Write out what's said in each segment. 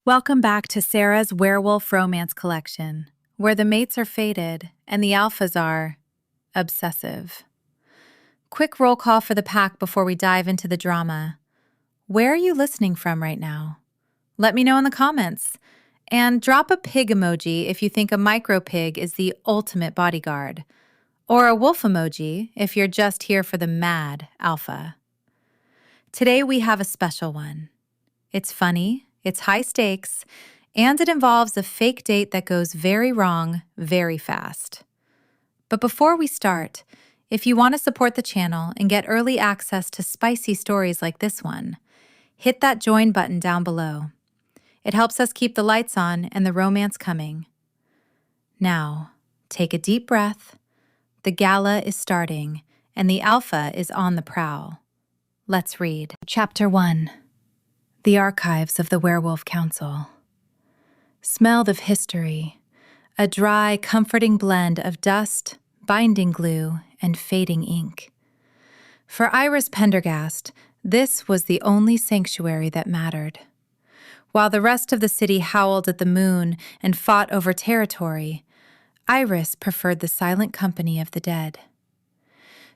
Welcome back to Sera's Werewolf Romance collection, where the mates are fated and the alphas are obsessive. Quick roll call for the pack before we dive into the drama. Where are you listening from right now? Let me know in the comments. And drop a pig emoji if you think a micro pig is the ultimate bodyguard, or a wolf emoji if you're just here for the mad alpha. Today we have a special one. It's funny, it's high stakes, and it involves a fake date that goes very wrong very fast. But before we start, if you want to support the channel and get early access to spicy stories like this one, hit that join button down below. It helps us keep the lights on and the romance coming. Now, take a deep breath. The gala is starting, and the alpha is on the prowl. Let's read. Chapter 1. The Archives of the Werewolf Council. Smelled of history, a dry, comforting blend of dust, binding glue, and fading ink. For Iris Pendergast, this was the only sanctuary that mattered. While the rest of the city howled at the moon and fought over territory, Iris preferred the silent company of the dead.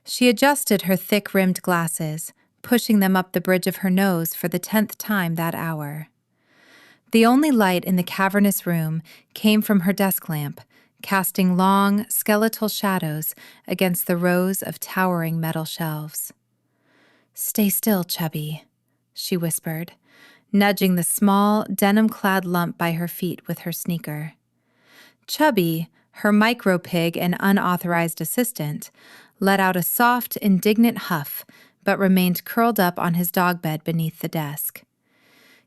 She adjusted her thick-rimmed glasses, pushing them up the bridge of her nose for the 10th time that hour. The only light in the cavernous room came from her desk lamp, casting long, skeletal shadows against the rows of towering metal shelves. "Stay still, Chubby," she whispered, nudging the small, denim-clad lump by her feet with her sneaker. Chubby, her micro-pig and unauthorized assistant, let out a soft, indignant huff, but remained curled up on his dog bed beneath the desk.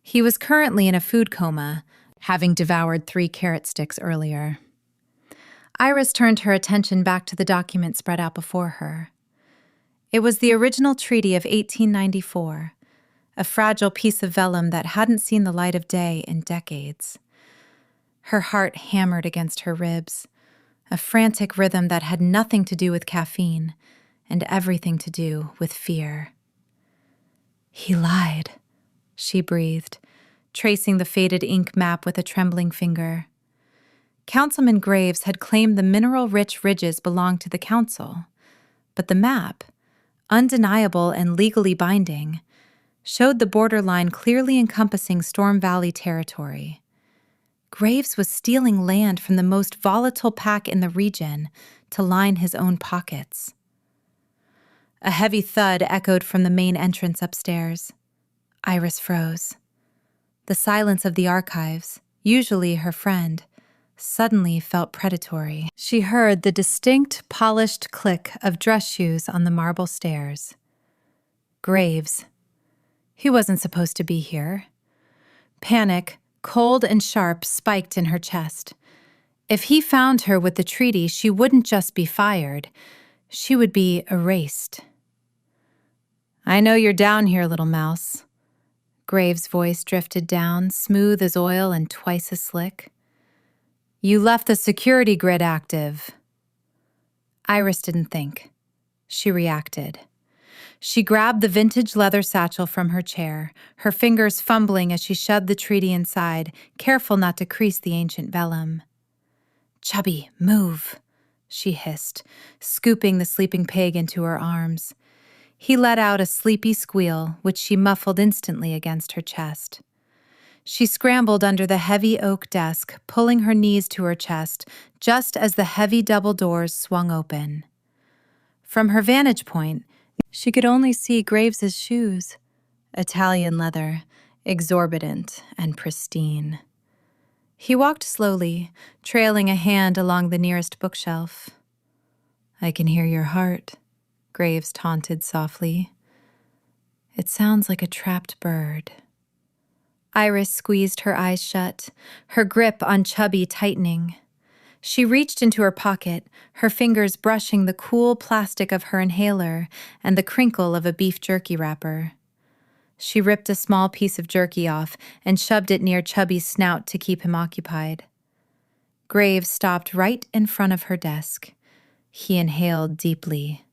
He was currently in a food coma, having devoured 3 carrot sticks earlier. Iris turned her attention back to the document spread out before her. It was the original treaty of 1894, a fragile piece of vellum that hadn't seen the light of day in decades. Her heart hammered against her ribs, a frantic rhythm that had nothing to do with caffeine and everything to do with fear. "He lied," she breathed, tracing the faded ink map with a trembling finger. Councilman Graves had claimed the mineral-rich ridges belonged to the council, but the map, undeniable and legally binding, showed the borderline clearly encompassing Storm Valley territory. Graves was stealing land from the most volatile pack in the region to line his own pockets. A heavy thud echoed from the main entrance upstairs. Iris froze. The silence of the archives, usually her friend, suddenly felt predatory. She heard the distinct, polished click of dress shoes on the marble stairs. Graves. He wasn't supposed to be here. Panic, cold and sharp, spiked in her chest. If he found her with the treaty, she wouldn't just be fired. She would be erased. "I know you're down here, little mouse." Graves' voice drifted down, smooth as oil and twice as slick. "You left the security grid active." Iris didn't think. She reacted. She grabbed the vintage leather satchel from her chair, her fingers fumbling as she shoved the treaty inside, careful not to crease the ancient vellum. "Chubby, move," she hissed, scooping the sleeping pig into her arms. He let out a sleepy squeal, which she muffled instantly against her chest. She scrambled under the heavy oak desk, pulling her knees to her chest, just as the heavy double doors swung open. From her vantage point, she could only see Graves's shoes, Italian leather, exorbitant and pristine. He walked slowly, trailing a hand along the nearest bookshelf. "I can hear your heart," Graves taunted softly. "It sounds like a trapped bird." Iris squeezed her eyes shut, her grip on Chubby tightening. She reached into her pocket, her fingers brushing the cool plastic of her inhaler and the crinkle of a beef jerky wrapper. She ripped a small piece of jerky off and shoved it near Chubby's snout to keep him occupied. Graves stopped right in front of her desk. He inhaled deeply.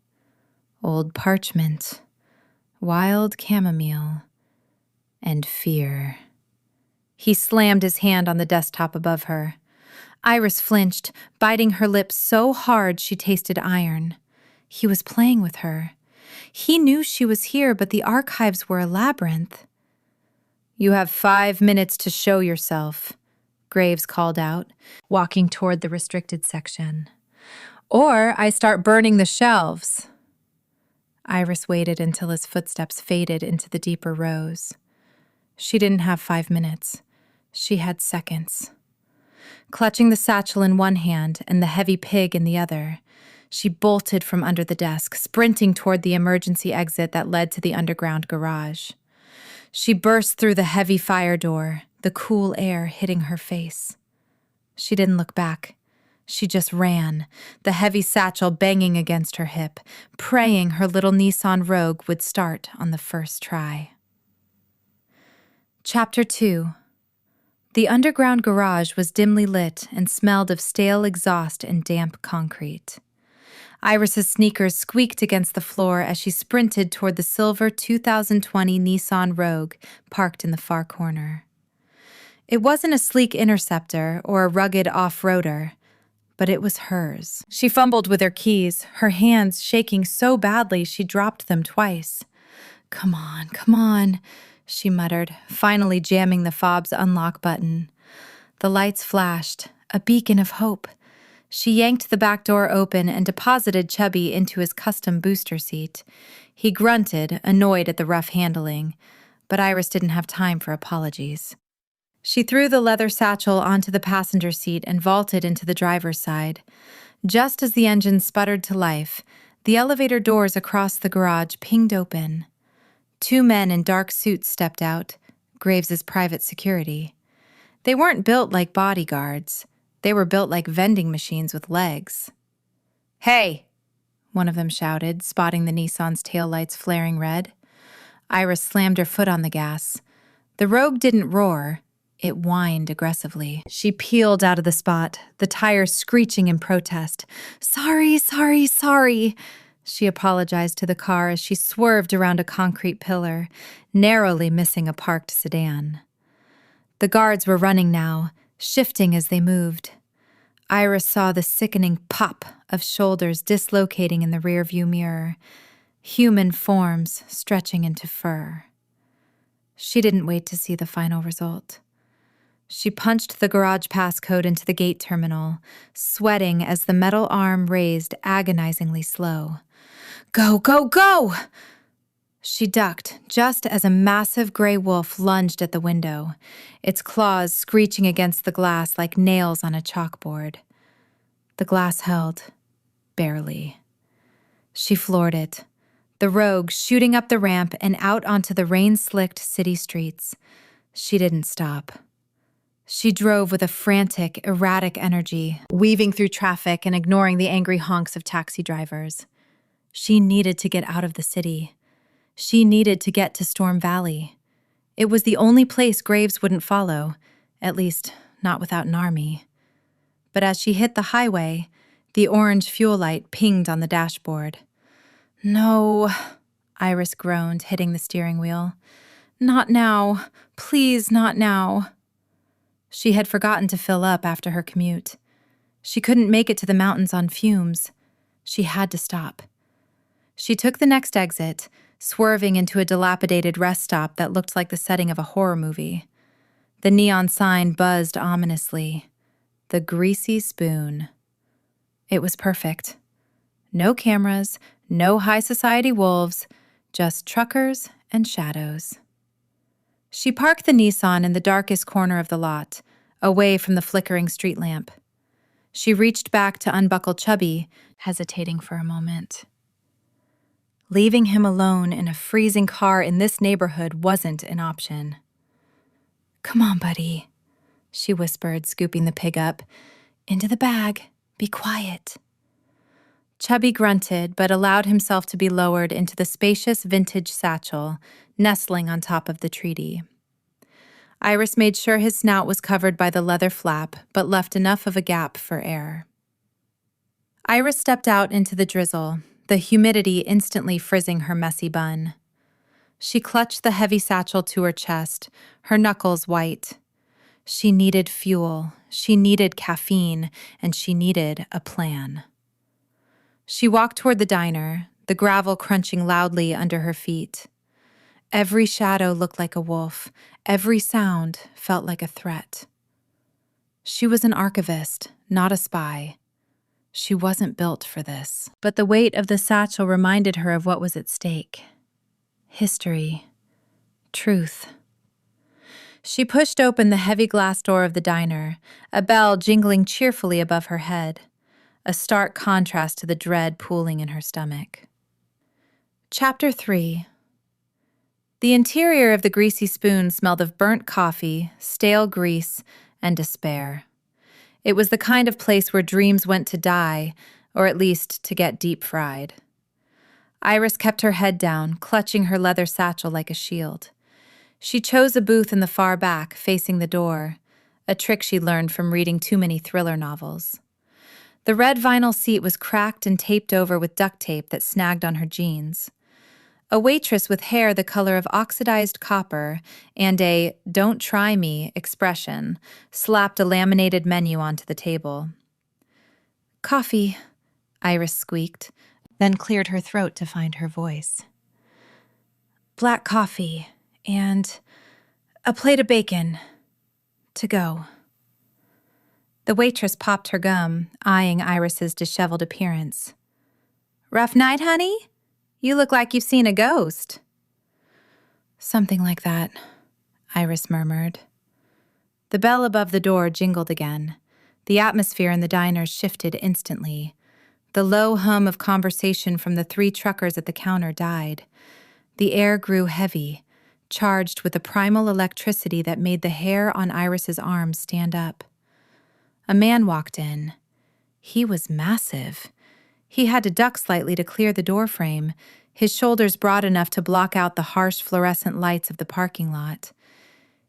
Old parchment, wild chamomile, and fear. He slammed his hand on the desktop above her. Iris flinched, biting her lips so hard she tasted iron. He was playing with her. He knew she was here, but the archives were a labyrinth. "You have 5 minutes to show yourself," Graves called out, walking toward the restricted section. "Or I start burning the shelves." Iris waited until his footsteps faded into the deeper rows. She didn't have 5 minutes. She had seconds. Clutching the satchel in one hand and the heavy pig in the other, she bolted from under the desk, sprinting toward the emergency exit that led to the underground garage. She burst through the heavy fire door, the cool air hitting her face. She didn't look back. She just ran, the heavy satchel banging against her hip, praying her little Nissan Rogue would start on the first try. Chapter 2. The underground garage was dimly lit and smelled of stale exhaust and damp concrete. Iris's sneakers squeaked against the floor as she sprinted toward the silver 2020 Nissan Rogue parked in the far corner. It wasn't a sleek Interceptor or a rugged off-roader, but it was hers. She fumbled with her keys, her hands shaking so badly she dropped them twice. Come on," she muttered, finally jamming the fob's unlock button. The lights flashed, a beacon of hope. She yanked the back door open and deposited Chubby into his custom booster seat. He grunted, annoyed at the rough handling, but Iris didn't have time for apologies. She threw the leather satchel onto the passenger seat and vaulted into the driver's side. Just as the engine sputtered to life, the elevator doors across the garage pinged open. 2 men in dark suits stepped out, Graves's private security. They weren't built like bodyguards. They were built like vending machines with legs. "Hey!" one of them shouted, spotting the Nissan's taillights flaring red. Iris slammed her foot on the gas. The Rogue didn't roar. It whined aggressively. She peeled out of the spot, the tires screeching in protest. Sorry," she apologized to the car as she swerved around a concrete pillar, narrowly missing a parked sedan. The guards were running now, shifting as they moved. Iris saw the sickening pop of shoulders dislocating in the rearview mirror, human forms stretching into fur. She didn't wait to see the final result. She punched the garage passcode into the gate terminal, sweating as the metal arm raised agonizingly slow. "Go, go, go!" She ducked just as a massive gray wolf lunged at the window, its claws screeching against the glass like nails on a chalkboard. The glass held, barely. She floored it, the Rogue shooting up the ramp and out onto the rain-slicked city streets. She didn't stop. She drove with a frantic, erratic energy, weaving through traffic and ignoring the angry honks of taxi drivers. She needed to get out of the city. She needed to get to Storm Valley. It was the only place Graves wouldn't follow, at least not without an army. But as she hit the highway, the orange fuel light pinged on the dashboard. "No," Iris groaned, hitting the steering wheel. "Not now. Please, not now." She had forgotten to fill up after her commute. She couldn't make it to the mountains on fumes. She had to stop. She took the next exit, swerving into a dilapidated rest stop that looked like the setting of a horror movie. The neon sign buzzed ominously. The Greasy Spoon. It was perfect. No cameras, no high society wolves, just truckers and shadows. She parked the Nissan in the darkest corner of the lot, away from the flickering street lamp. She reached back to unbuckle Chubby, hesitating for a moment. Leaving him alone in a freezing car in this neighborhood wasn't an option. "Come on, buddy," she whispered, scooping the pig up. "Into the bag. Be quiet." Chubby grunted, but allowed himself to be lowered into the spacious vintage satchel, nestling on top of the treaty. Iris made sure his snout was covered by the leather flap, but left enough of a gap for air. Iris stepped out into the drizzle, the humidity instantly frizzing her messy bun. She clutched the heavy satchel to her chest, her knuckles white. She needed fuel, she needed caffeine, and she needed a plan. She walked toward the diner, the gravel crunching loudly under her feet. Every shadow looked like a wolf. Every sound felt like a threat. She was an archivist, not a spy. She wasn't built for this. But the weight of the satchel reminded her of what was at stake. History. Truth. She pushed open the heavy glass door of the diner, a bell jingling cheerfully above her head, a stark contrast to the dread pooling in her stomach. Chapter 3. The interior of the greasy spoon smelled of burnt coffee, stale grease, and despair. It was the kind of place where dreams went to die, or at least to get deep fried. Iris kept her head down, clutching her leather satchel like a shield. She chose a booth in the far back, facing the door, a trick she learned from reading too many thriller novels. The red vinyl seat was cracked and taped over with duct tape that snagged on her jeans. A waitress with hair the color of oxidized copper and a "don't try me" expression slapped a laminated menu onto the table. "Coffee," Iris squeaked, then cleared her throat to find her voice. "Black coffee and a plate of bacon. To go." The waitress popped her gum, eyeing Iris's disheveled appearance. "Rough night, honey? You look like you've seen a ghost." "Something like that," Iris murmured. The bell above the door jingled again. The atmosphere in the diner shifted instantly. The low hum of conversation from the 3 truckers at the counter died. The air grew heavy, charged with a primal electricity that made the hair on Iris's arms stand up. A man walked in. He was massive. He had to duck slightly to clear the doorframe, his shoulders broad enough to block out the harsh fluorescent lights of the parking lot.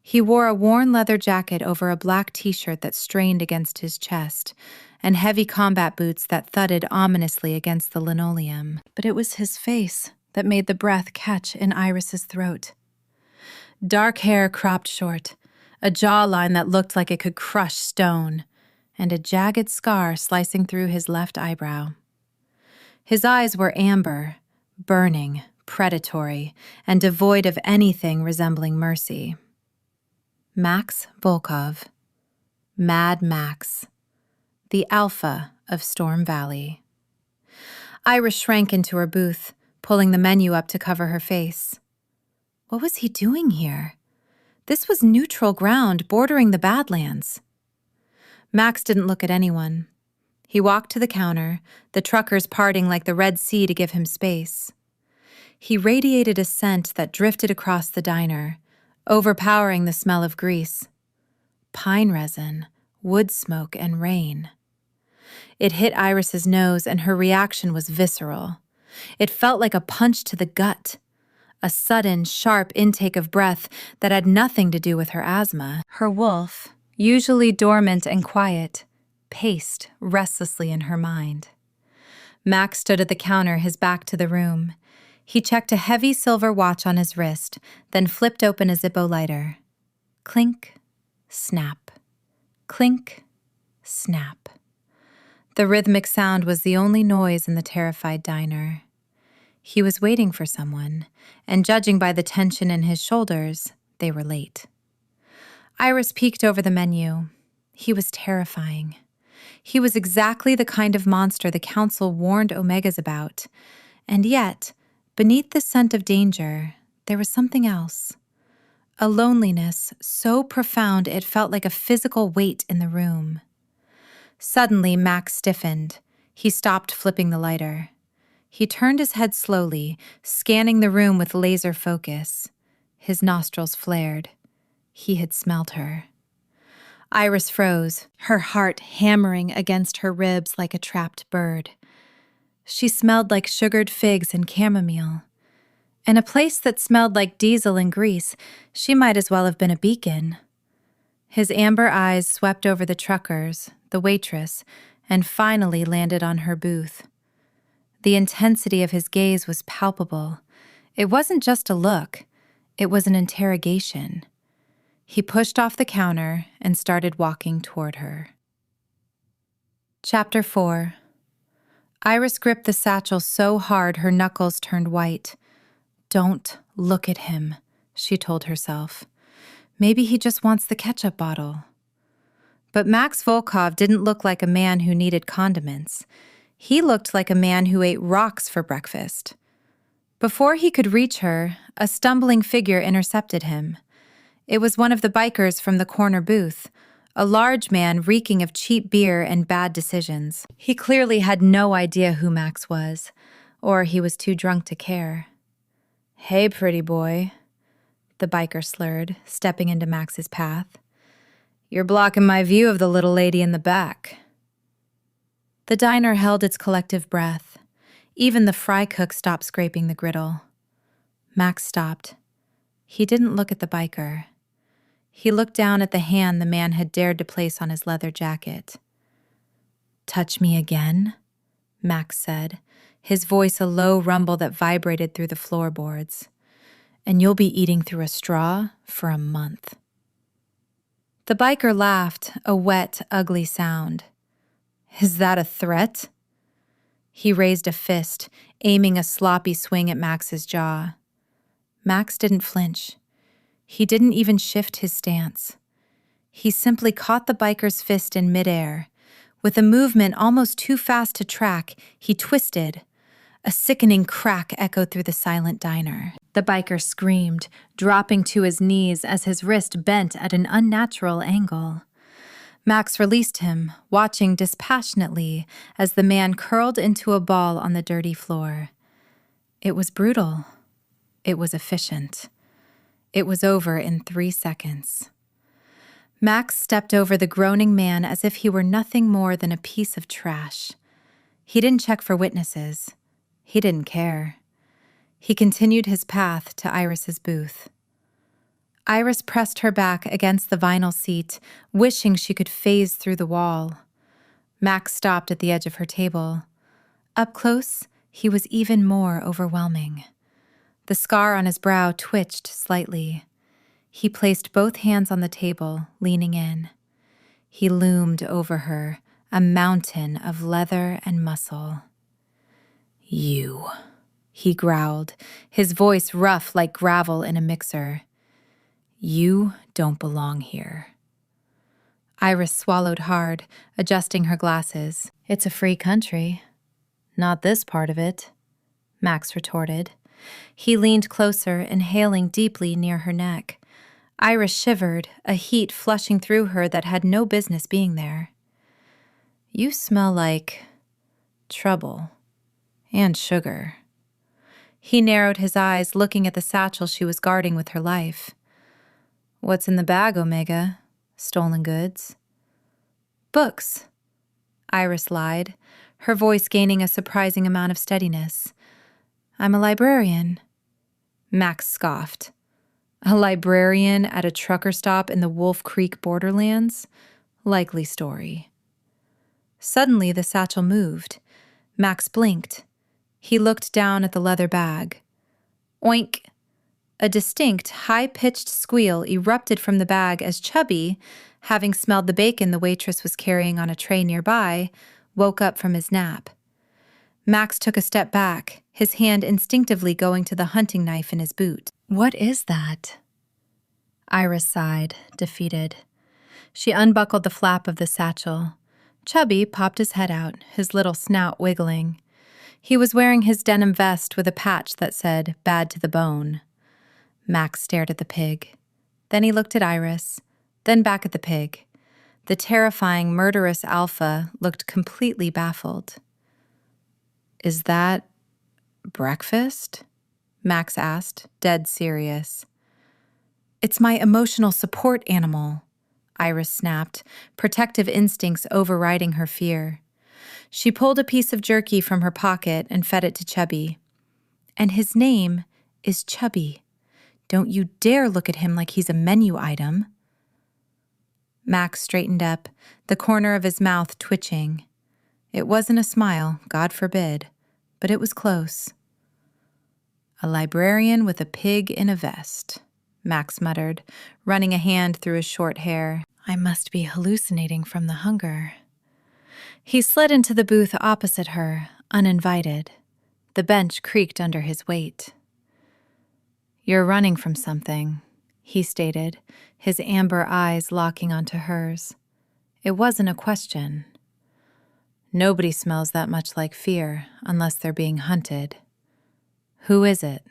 He wore a worn leather jacket over a black t-shirt that strained against his chest, and heavy combat boots that thudded ominously against the linoleum. But it was his face that made the breath catch in Iris's throat. Dark hair cropped short, a jawline that looked like it could crush stone, and a jagged scar slicing through his left eyebrow. His eyes were amber, burning, predatory, and devoid of anything resembling mercy. Max Volkov. Mad Max. The Alpha of Storm Valley. Iris shrank into her booth, pulling the menu up to cover her face. What was he doing here? This was neutral ground bordering the Badlands. Max didn't look at anyone. He walked to the counter, the truckers parting like the Red Sea to give him space. He radiated a scent that drifted across the diner, overpowering the smell of grease. Pine resin, wood smoke, and rain. It hit Iris's nose, and her reaction was visceral. It felt like a punch to the gut, a sudden, sharp intake of breath that had nothing to do with her asthma. Her wolf, usually dormant and quiet, paced restlessly in her mind. Max stood at the counter, his back to the room. He checked a heavy silver watch on his wrist, then flipped open a Zippo lighter. Clink, snap. Clink, snap. The rhythmic sound was the only noise in the terrified diner. He was waiting for someone, and judging by the tension in his shoulders, they were late. Iris peeked over the menu. He was terrifying. He was exactly the kind of monster the Council warned Omegas about, and yet, beneath the scent of danger, there was something else. A loneliness so profound it felt like a physical weight in the room. Suddenly, Max stiffened. He stopped flipping the lighter. He turned his head slowly, scanning the room with laser focus. His nostrils flared. He had smelled her. Iris froze, her heart hammering against her ribs like a trapped bird. She smelled like sugared figs and chamomile. In a place that smelled like diesel and grease, she might as well have been a beacon. His amber eyes swept over the truckers, the waitress, and finally landed on her booth. The intensity of his gaze was palpable. It wasn't just a look. It was an interrogation. He pushed off the counter and started walking toward her. Chapter 4. Iris gripped the satchel so hard her knuckles turned white. "Don't look at him," she told herself. "Maybe he just wants the ketchup bottle." But Max Volkov didn't look like a man who needed condiments. He looked like a man who ate rocks for breakfast. Before he could reach her, a stumbling figure intercepted him. It was one of the bikers from the corner booth, a large man reeking of cheap beer and bad decisions. He clearly had no idea who Max was, or he was too drunk to care. "Hey, pretty boy," the biker slurred, stepping into Max's path. "You're blocking my view of the little lady in the back." The diner held its collective breath. Even the fry cook stopped scraping the griddle. Max stopped. He didn't look at the biker. He looked down at the hand the man had dared to place on his leather jacket. "Touch me again?" Max said, his voice a low rumble that vibrated through the floorboards. "And you'll be eating through a straw for a month." The biker laughed, a wet, ugly sound. "Is that a threat?" He raised a fist, aiming a sloppy swing at Max's jaw. Max didn't flinch. He didn't even shift his stance. He simply caught the biker's fist in midair. With a movement almost too fast to track, he twisted. A sickening crack echoed through the silent diner. The biker screamed, dropping to his knees as his wrist bent at an unnatural angle. Max released him, watching dispassionately as the man curled into a ball on the dirty floor. It was brutal. It was efficient. It was over in 3 seconds. Max stepped over the groaning man as if he were nothing more than a piece of trash. He didn't check for witnesses. He didn't care. He continued his path to Iris's booth. Iris pressed her back against the vinyl seat, wishing she could phase through the wall. Max stopped at the edge of her table. Up close, he was even more overwhelming. The scar on his brow twitched slightly. He placed both hands on the table, leaning in. He loomed over her, a mountain of leather and muscle. "You," he growled, his voice rough like gravel in a mixer. "You don't belong here." Iris swallowed hard, adjusting her glasses. "It's a free country." "Not this part of it," Max retorted. He leaned closer, inhaling deeply near her neck. Iris shivered, a heat flushing through her that had no business being there. "You smell like trouble and sugar." He narrowed his eyes, looking at the satchel she was guarding with her life. "What's in the bag, Omega? Stolen goods?" "Books," Iris lied, her voice gaining a surprising amount of steadiness. "I'm a librarian." Max scoffed. "A librarian at a trucker stop in the Wolf Creek borderlands? Likely story." Suddenly, the satchel moved. Max blinked. He looked down at the leather bag. Oink! A distinct, high-pitched squeal erupted from the bag as Chubby, having smelled the bacon the waitress was carrying on a tray nearby, woke up from his nap. Max took a step back, his hand instinctively going to the hunting knife in his boot. "What is that?" Iris sighed, defeated. She unbuckled the flap of the satchel. Chubby popped his head out, his little snout wiggling. He was wearing his denim vest with a patch that said, "Bad to the bone." Max stared at the pig. Then he looked at Iris, then back at the pig. The terrifying, murderous alpha looked completely baffled. "Is that breakfast?" Max asked, dead serious. "It's my emotional support animal," Iris snapped, protective instincts overriding her fear. She pulled a piece of jerky from her pocket and fed it to Chubby. "And his name is Chubby. Don't you dare look at him like he's a menu item." Max straightened up, the corner of his mouth twitching. It wasn't a smile, God forbid, but it was close. "A librarian with a pig in a vest," Max muttered, running a hand through his short hair. I must be hallucinating from the hunger. He slid into the booth opposite her, uninvited. The bench creaked under his weight. You're running from something, he stated, his amber eyes locking onto hers. It wasn't a question. Nobody smells that much like fear unless they're being hunted. Who is it?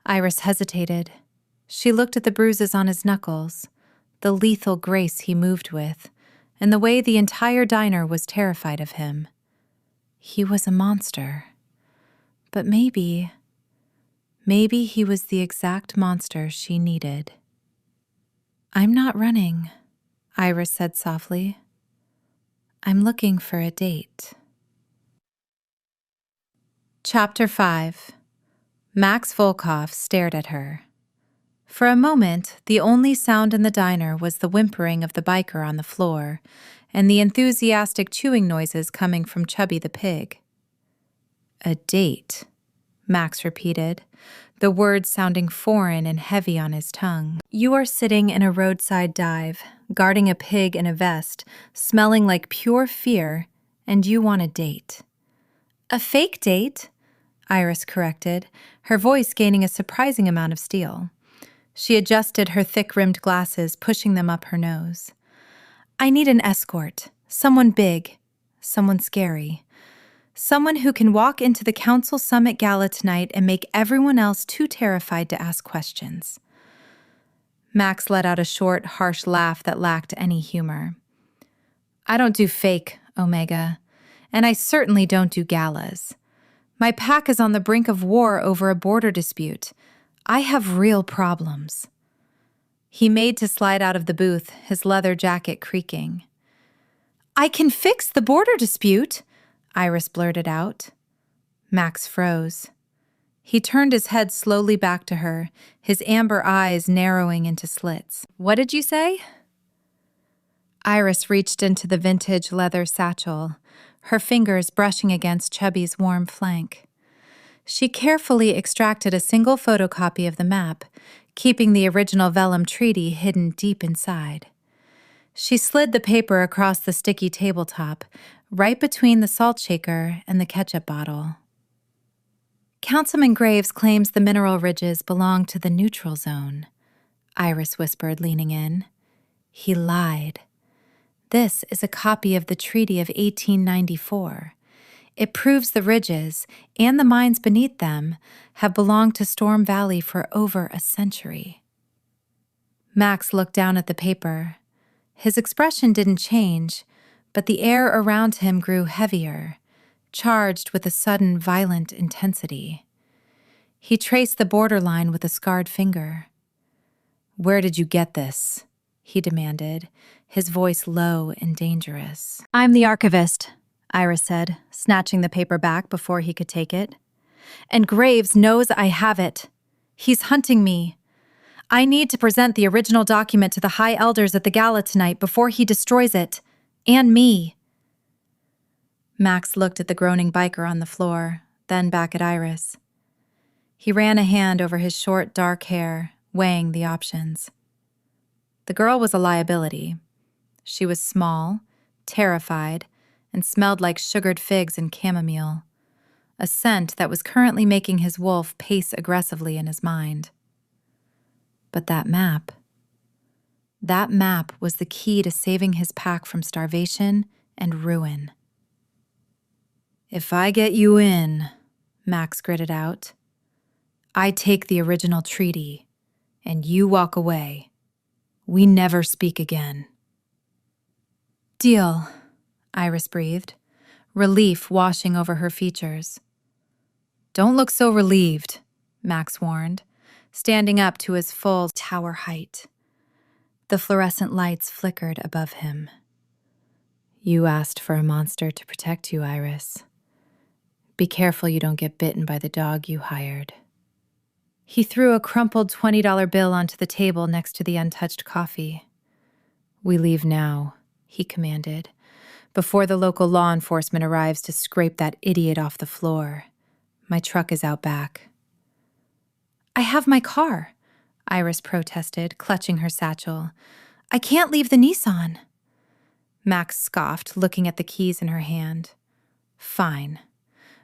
Iris hesitated. She looked at the bruises on his knuckles, the lethal grace he moved with, and the way the entire diner was terrified of him. He was a monster. But maybe he was the exact monster she needed. I'm not running, Iris said softly. I'm looking for a date. Chapter 5. Max Volkov stared at her. For a moment, the only sound in the diner was the whimpering of the biker on the floor and the enthusiastic chewing noises coming from Chubby the pig. A date, Max repeated, the words sounding foreign and heavy on his tongue. You are sitting in a roadside dive, guarding a pig in a vest, smelling like pure fear, and you want a date. A fake date? Iris corrected, her voice gaining a surprising amount of steel. She adjusted her thick-rimmed glasses, pushing them up her nose. I need an escort, someone big, someone scary. Someone who can walk into the Council Summit Gala tonight and make everyone else too terrified to ask questions. Max let out a short, harsh laugh that lacked any humor. I don't do fake, Omega, and I certainly don't do galas. My pack is on the brink of war over a border dispute. I have real problems. He made to slide out of the booth, his leather jacket creaking. I can fix the border dispute, Iris blurted out. Max froze. He turned his head slowly back to her, his amber eyes narrowing into slits. What did you say? Iris reached into the vintage leather satchel, her fingers brushing against Chubby's warm flank. She carefully extracted a single photocopy of the map, keeping the original vellum treaty hidden deep inside. She slid the paper across the sticky tabletop, right between the salt shaker and the ketchup bottle. Councilman Graves claims the mineral ridges belong to the neutral zone, Iris whispered, leaning in. He lied. This is a copy of the Treaty of 1894. It proves the ridges, and the mines beneath them, have belonged to Storm Valley for over a century. Max looked down at the paper. His expression didn't change, but the air around him grew heavier, charged with a sudden violent intensity. He traced the borderline with a scarred finger. Where did you get this? He demanded, his voice low and dangerous. I'm the Archivist, Iris said, snatching the paper back before he could take it. And Graves knows I have it. He's hunting me. I need to present the original document to the High Elders at the gala tonight before he destroys it. And me. Max looked at the groaning biker on the floor, then back at Iris. He ran a hand over his short, dark hair, weighing the options. The girl was a liability. She was small, terrified, and smelled like sugared figs and chamomile, a scent that was currently making his wolf pace aggressively in his mind. But that map was the key to saving his pack from starvation and ruin. If I get you in, Max gritted out, I take the original treaty, and you walk away. We never speak again. Deal, Iris breathed, relief washing over her features. Don't look so relieved, Max warned, standing up to his full tower height. The fluorescent lights flickered above him. You asked for a monster to protect you, Iris. Be careful you don't get bitten by the dog you hired. He threw a crumpled $20 bill onto the table next to the untouched coffee. We leave now, he commanded, before the local law enforcement arrives to scrape that idiot off the floor. My truck is out back. I have my car, Iris protested, clutching her satchel. "I can't leave the Nissan." Max scoffed, looking at the keys in her hand. "Fine.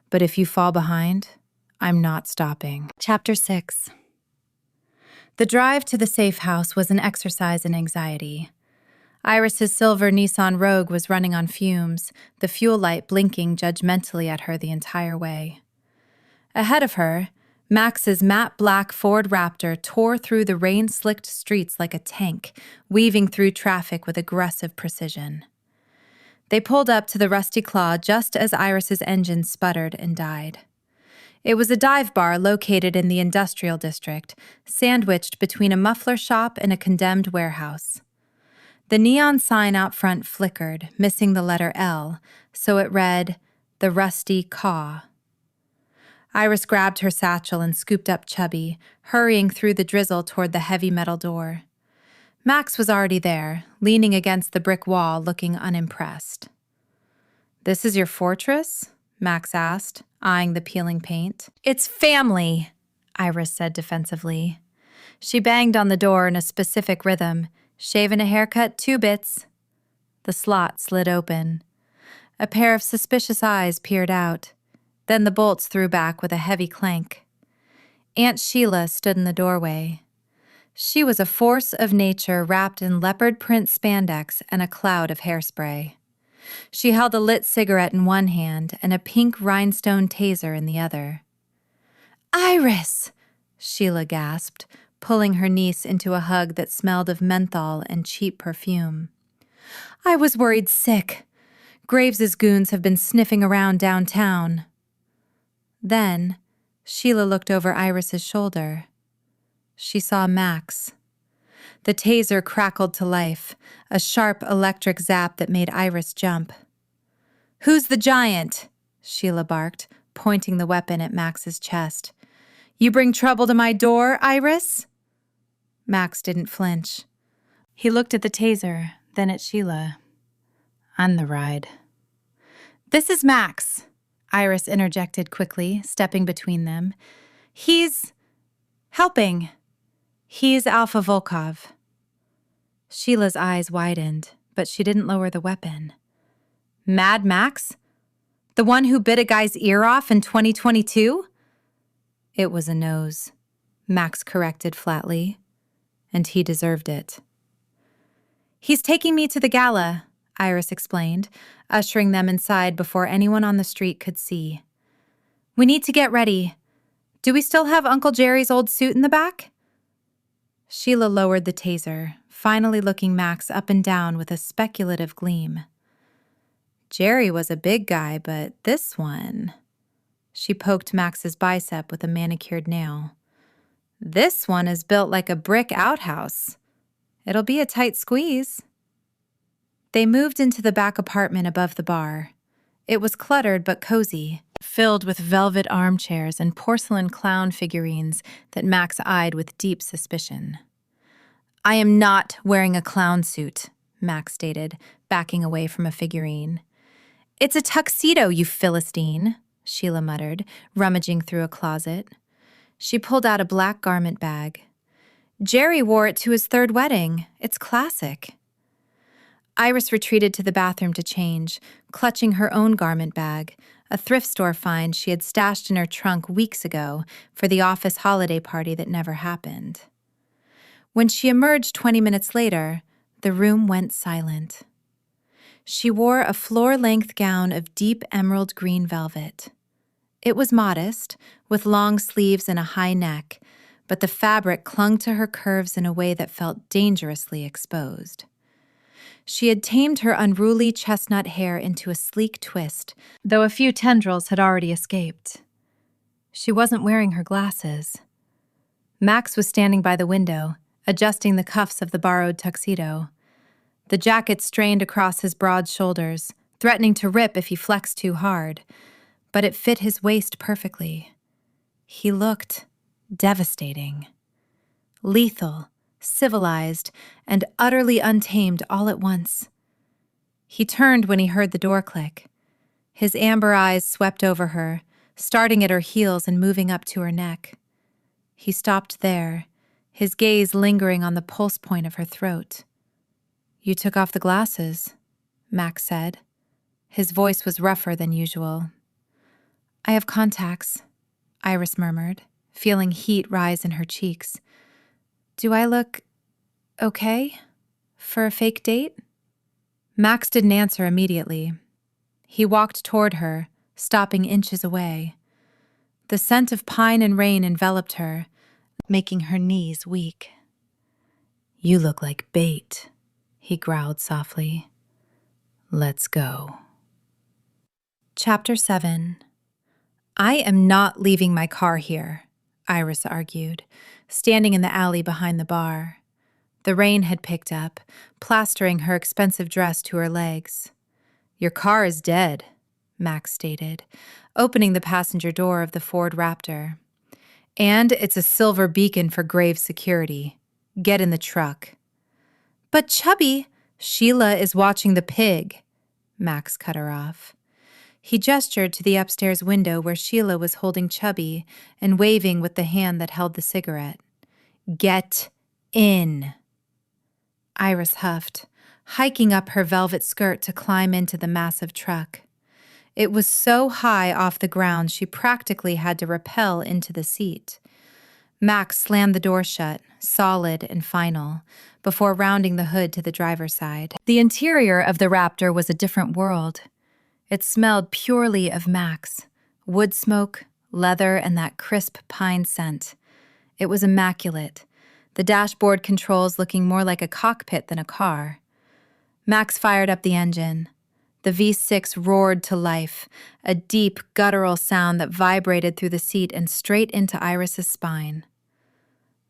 But if you fall behind, I'm not stopping." Chapter 6. The drive to the safe house was an exercise in anxiety. Iris's silver Nissan Rogue was running on fumes, the fuel light blinking judgmentally at her the entire way. Ahead of her, Max's matte black Ford Raptor tore through the rain-slicked streets like a tank, weaving through traffic with aggressive precision. They pulled up to the Rusty Claw just as Iris's engine sputtered and died. It was a dive bar located in the industrial district, sandwiched between a muffler shop and a condemned warehouse. The neon sign out front flickered, missing the letter L, so it read, "The Rusty Caw." Iris grabbed her satchel and scooped up Chubby, hurrying through the drizzle toward the heavy metal door. Max was already there, leaning against the brick wall, looking unimpressed. "This is your fortress?" Max asked, eyeing the peeling paint. "It's family," Iris said defensively. She banged on the door in a specific rhythm. "Shave and a haircut, 2 bits." The slot slid open. A pair of suspicious eyes peered out. Then the bolts threw back with a heavy clank. Aunt Sheila stood in the doorway. She was a force of nature wrapped in leopard print spandex and a cloud of hairspray. She held a lit cigarette in one hand and a pink rhinestone taser in the other. "Iris!" Sheila gasped, pulling her niece into a hug that smelled of menthol and cheap perfume. "I was worried sick. Graves's goons have been sniffing around downtown." Then, Sheila looked over Iris's shoulder. She saw Max. The taser crackled to life, a sharp electric zap that made Iris jump. "Who's the giant?" Sheila barked, pointing the weapon at Max's chest. "You bring trouble to my door, Iris?" Max didn't flinch. He looked at the taser, then at Sheila. "I'm the ride." "This is Max," Iris interjected quickly, stepping between them. "He's helping. He's Alpha Volkov." Sheila's eyes widened, but she didn't lower the weapon. "Mad Max? The one who bit a guy's ear off in 2022? "It was a nose," Max corrected flatly, "and he deserved it." "He's taking me to the gala," Iris explained, ushering them inside before anyone on the street could see. "We need to get ready. Do we still have Uncle Jerry's old suit in the back?" Sheila lowered the taser, finally looking Max up and down with a speculative gleam. "Jerry was a big guy, but this one..." She poked Max's bicep with a manicured nail. "This one is built like a brick outhouse. It'll be a tight squeeze." They moved into the back apartment above the bar. It was cluttered but cozy, filled with velvet armchairs and porcelain clown figurines that Max eyed with deep suspicion. "I am not wearing a clown suit," Max stated, backing away from a figurine. "It's a tuxedo, you Philistine," Sheila muttered, rummaging through a closet. She pulled out a black garment bag. "Jerry wore it to his 3rd wedding. It's classic." Iris retreated to the bathroom to change, clutching her own garment bag, a thrift store find she had stashed in her trunk weeks ago for the office holiday party that never happened. When she emerged 20 minutes later, the room went silent. She wore a floor-length gown of deep emerald green velvet. It was modest, with long sleeves and a high neck, but the fabric clung to her curves in a way that felt dangerously exposed. She had tamed her unruly chestnut hair into a sleek twist, though a few tendrils had already escaped. She wasn't wearing her glasses. Max was standing by the window, adjusting the cuffs of the borrowed tuxedo. The jacket strained across his broad shoulders, threatening to rip if he flexed too hard, but it fit his waist perfectly. He looked devastating. Lethal, civilized, and utterly untamed all at once. He turned when he heard the door click. His amber eyes swept over her, starting at her heels and moving up to her neck. He stopped there, his gaze lingering on the pulse point of her throat. "You took off the glasses," Max said. His voice was rougher than usual. "I have contacts," Iris murmured, feeling heat rise in her cheeks. "Do I look okay for a fake date?" Max didn't answer immediately. He walked toward her, stopping inches away. The scent of pine and rain enveloped her, making her knees weak. "You look like bait," he growled softly. "Let's go." Chapter 7. "I am not leaving my car here," Iris argued, standing in the alley behind the bar. The rain had picked up, plastering her expensive dress to her legs. "Your car is dead," Max stated, opening the passenger door of the Ford Raptor. "And it's a silver beacon for grave security. Get in the truck." "But Chubby, Sheila is watching the pig," Max cut her off. He gestured to the upstairs window where Sheila was holding Chubby and waving with the hand that held the cigarette. "Get in." Iris huffed, hiking up her velvet skirt to climb into the massive truck. It was so high off the ground she practically had to rappel into the seat. Max slammed the door shut, solid and final, before rounding the hood to the driver's side. The interior of the Raptor was a different world. It smelled purely of Max, wood smoke, leather, and that crisp pine scent. It was immaculate, the dashboard controls looking more like a cockpit than a car. Max fired up the engine. The V6 roared to life, a deep, guttural sound that vibrated through the seat and straight into Iris's spine.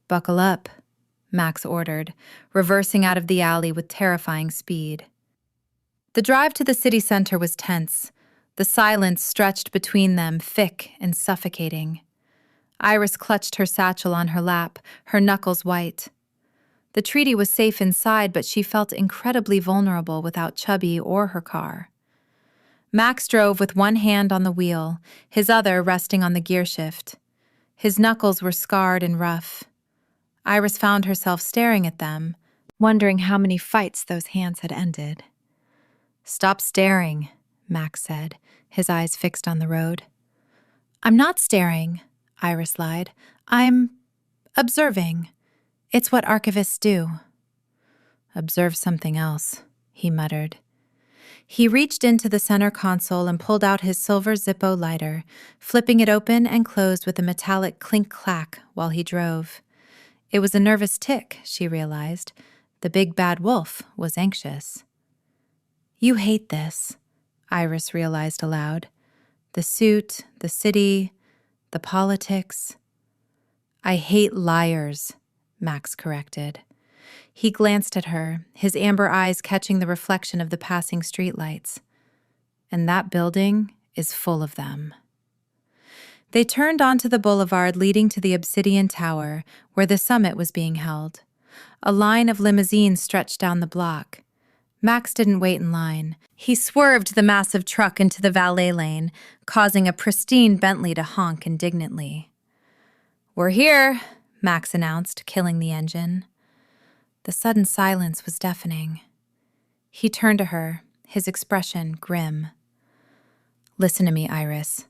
"Buckle up," Max ordered, reversing out of the alley with terrifying speed. The drive to the city center was tense. The silence stretched between them, thick and suffocating. Iris clutched her satchel on her lap, her knuckles white. The treaty was safe inside, but she felt incredibly vulnerable without Chubby or her car. Max drove with one hand on the wheel, his other resting on the gear shift. His knuckles were scarred and rough. Iris found herself staring at them, wondering how many fights those hands had ended. "Stop staring," Max said, his eyes fixed on the road. "I'm not staring," Iris lied. "I'm observing. It's what archivists do." "Observe something else," he muttered. He reached into the center console and pulled out his silver Zippo lighter, flipping it open and closed with a metallic clink-clack while he drove. It was a nervous tick, she realized. The big bad wolf was anxious. "You hate this," Iris realized aloud. "The suit, the city, the politics." "I hate liars," Max corrected. He glanced at her, his amber eyes catching the reflection of the passing streetlights. "And that building is full of them." They turned onto the boulevard leading to the Obsidian Tower, where the summit was being held. A line of limousines stretched down the block. Max didn't wait in line. He swerved the massive truck into the valet lane, causing a pristine Bentley to honk indignantly. "We're here," Max announced, killing the engine. The sudden silence was deafening. He turned to her, his expression grim. "Listen to me, Iris.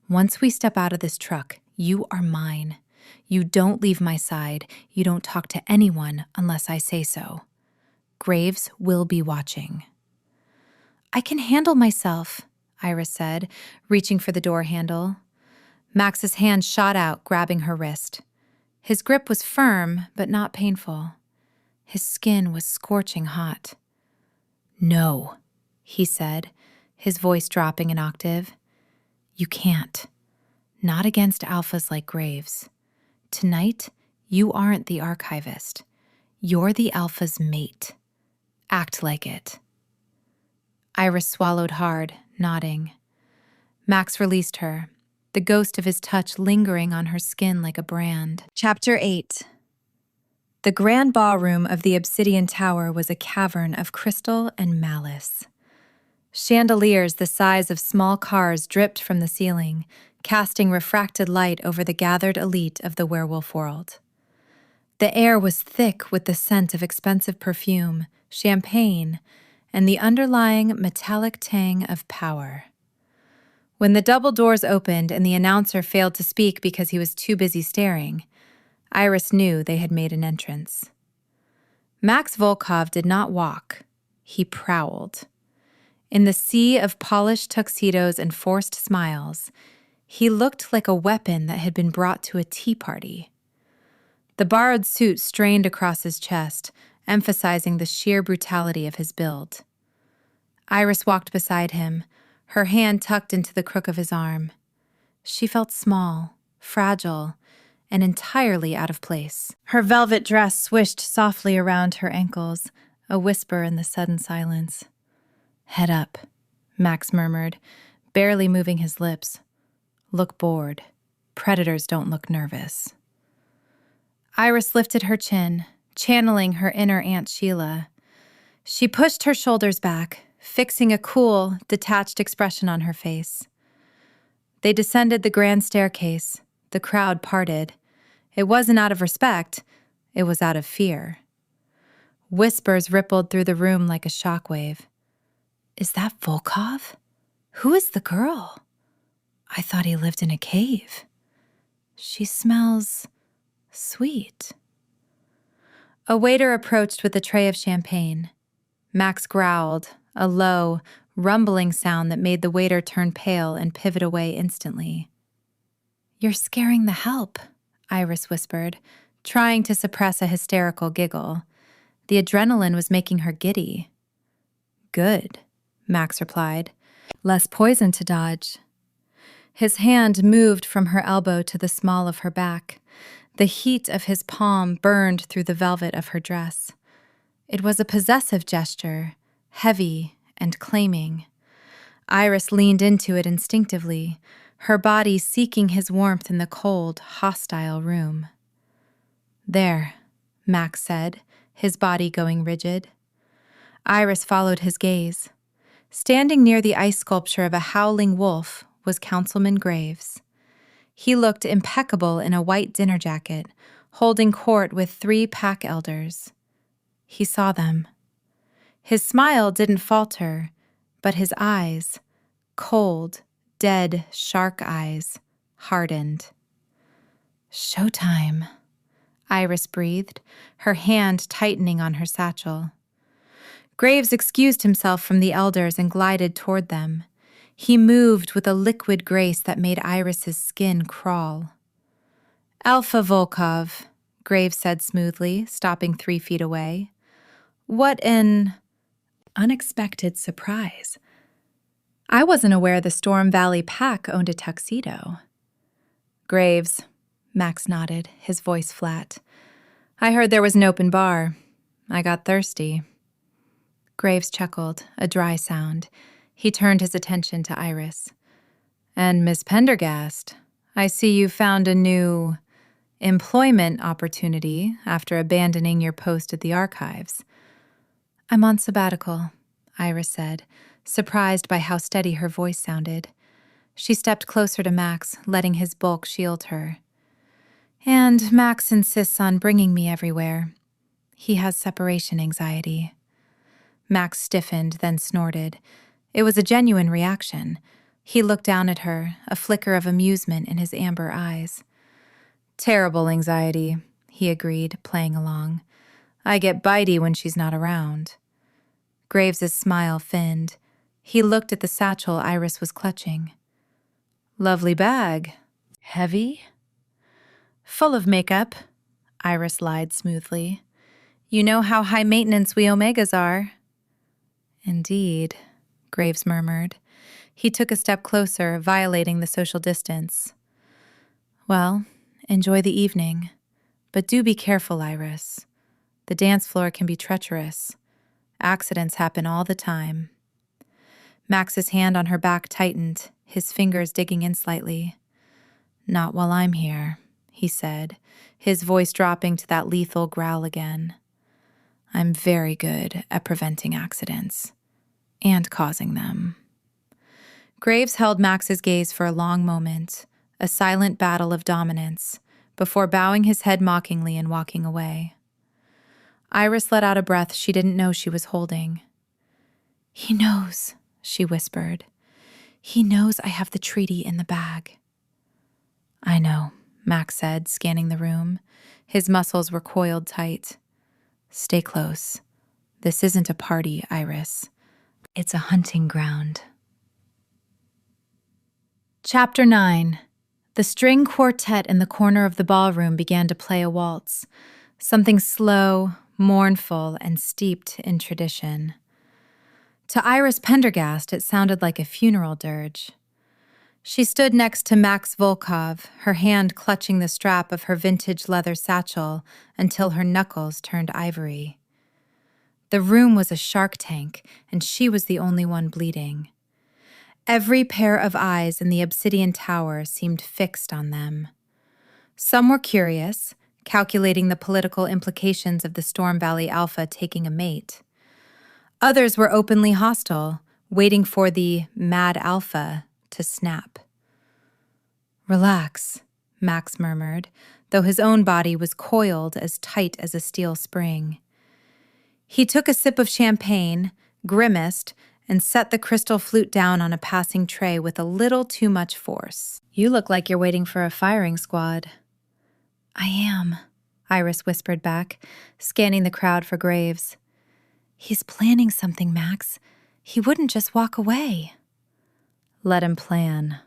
Once we step out of this truck, you are mine. You don't leave my side. You don't talk to anyone unless I say so. Graves will be watching." "I can handle myself," Iris said, reaching for the door handle. Max's hand shot out, grabbing her wrist. His grip was firm, but not painful. His skin was scorching hot. "No," he said, his voice dropping an octave. "You can't. Not against alphas like Graves. Tonight, you aren't the Archivist. You're the alpha's mate. Act like it." Iris swallowed hard, nodding. Max released her, the ghost of his touch lingering on her skin like a brand. Chapter 8. The grand ballroom of the Obsidian Tower was a cavern of crystal and malice. Chandeliers the size of small cars dripped from the ceiling, casting refracted light over the gathered elite of the werewolf world. The air was thick with the scent of expensive perfume, champagne, and the underlying metallic tang of power. When the double doors opened and the announcer failed to speak because he was too busy staring, Iris knew they had made an entrance. Max Volkov did not walk. He prowled. In the sea of polished tuxedos and forced smiles, he looked like a weapon that had been brought to a tea party. The borrowed suit strained across his chest, emphasizing the sheer brutality of his build. Iris walked beside him, her hand tucked into the crook of his arm. She felt small, fragile, and entirely out of place. Her velvet dress swished softly around her ankles, a whisper in the sudden silence. "Head up," Max murmured, barely moving his lips. "Look bored. Predators don't look nervous." Iris lifted her chin, channeling her inner Aunt Sheila. She pushed her shoulders back, fixing a cool, detached expression on her face. They descended the grand staircase. The crowd parted. It wasn't out of respect. It was out of fear. Whispers rippled through the room like a shockwave. "Is that Volkov? Who is the girl? I thought he lived in a cave. She smells sweet." A waiter approached with a tray of champagne. Max growled, a low, rumbling sound that made the waiter turn pale and pivot away instantly. "You're scaring the help," Iris whispered, trying to suppress a hysterical giggle. The adrenaline was making her giddy. "Good," Max replied. "Less poison to dodge." His hand moved from her elbow to the small of her back. The heat of his palm burned through the velvet of her dress. It was a possessive gesture, heavy and claiming. Iris leaned into it instinctively, her body seeking his warmth in the cold, hostile room. "There," Max said, his body going rigid. Iris followed his gaze. Standing near the ice sculpture of a howling wolf was Councilman Graves. He looked impeccable in a white dinner jacket, holding court with 3 pack elders. He saw them. His smile didn't falter, but his eyes, cold, dead shark eyes, hardened. "Showtime," Iris breathed, her hand tightening on her satchel. Graves excused himself from the elders and glided toward them. He moved with a liquid grace that made Iris's skin crawl. "Alpha Volkov," Graves said smoothly, stopping 3 feet away. "What an unexpected surprise. I wasn't aware the Storm Valley Pack owned a tuxedo." "Graves," Max nodded, his voice flat. "I heard there was an open bar. I got thirsty." Graves chuckled, a dry sound. He turned his attention to Iris. "And Miss Pendergast, I see you found a new employment opportunity after abandoning your post at the archives." "I'm on sabbatical," Iris said, surprised by how steady her voice sounded. She stepped closer to Max, letting his bulk shield her. "And Max insists on bringing me everywhere. He has separation anxiety." Max stiffened, then snorted. It was a genuine reaction. He looked down at her, a flicker of amusement in his amber eyes. "Terrible anxiety," he agreed, playing along. "I get bitey when she's not around." Graves's smile thinned. He looked at the satchel Iris was clutching. "Lovely bag. Heavy?" "Full of makeup," Iris lied smoothly. "You know how high maintenance we Omegas are." "Indeed," Graves murmured. He took a step closer, violating the social distance. "Well, enjoy the evening. But do be careful, Iris. The dance floor can be treacherous. Accidents happen all the time." Max's hand on her back tightened, his fingers digging in slightly. "Not while I'm here," he said, his voice dropping to that lethal growl again. "I'm very good at preventing accidents. And causing them." Graves held Max's gaze for a long moment, a silent battle of dominance, before bowing his head mockingly and walking away. Iris let out a breath she didn't know she was holding. "He knows," she whispered. "He knows I have the treaty in the bag." "I know," Max said, scanning the room. His muscles were coiled tight. "Stay close. This isn't a party, Iris. It's a hunting ground." Chapter 9. The string quartet in the corner of the ballroom began to play a waltz, something slow, mournful, and steeped in tradition. To Iris Pendergast, it sounded like a funeral dirge. She stood next to Max Volkov, her hand clutching the strap of her vintage leather satchel until her knuckles turned ivory. The room was a shark tank, and she was the only one bleeding. Every pair of eyes in the obsidian tower seemed fixed on them. Some were curious, calculating the political implications of the Storm Valley Alpha taking a mate. Others were openly hostile, waiting for the Mad Alpha to snap. "Relax," Max murmured, though his own body was coiled as tight as a steel spring. He took a sip of champagne, grimaced, and set the crystal flute down on a passing tray with a little too much force. "You look like you're waiting for a firing squad." "I am," Iris whispered back, scanning the crowd for graves. "He's planning something, Max. He wouldn't just walk away." "Let him plan,"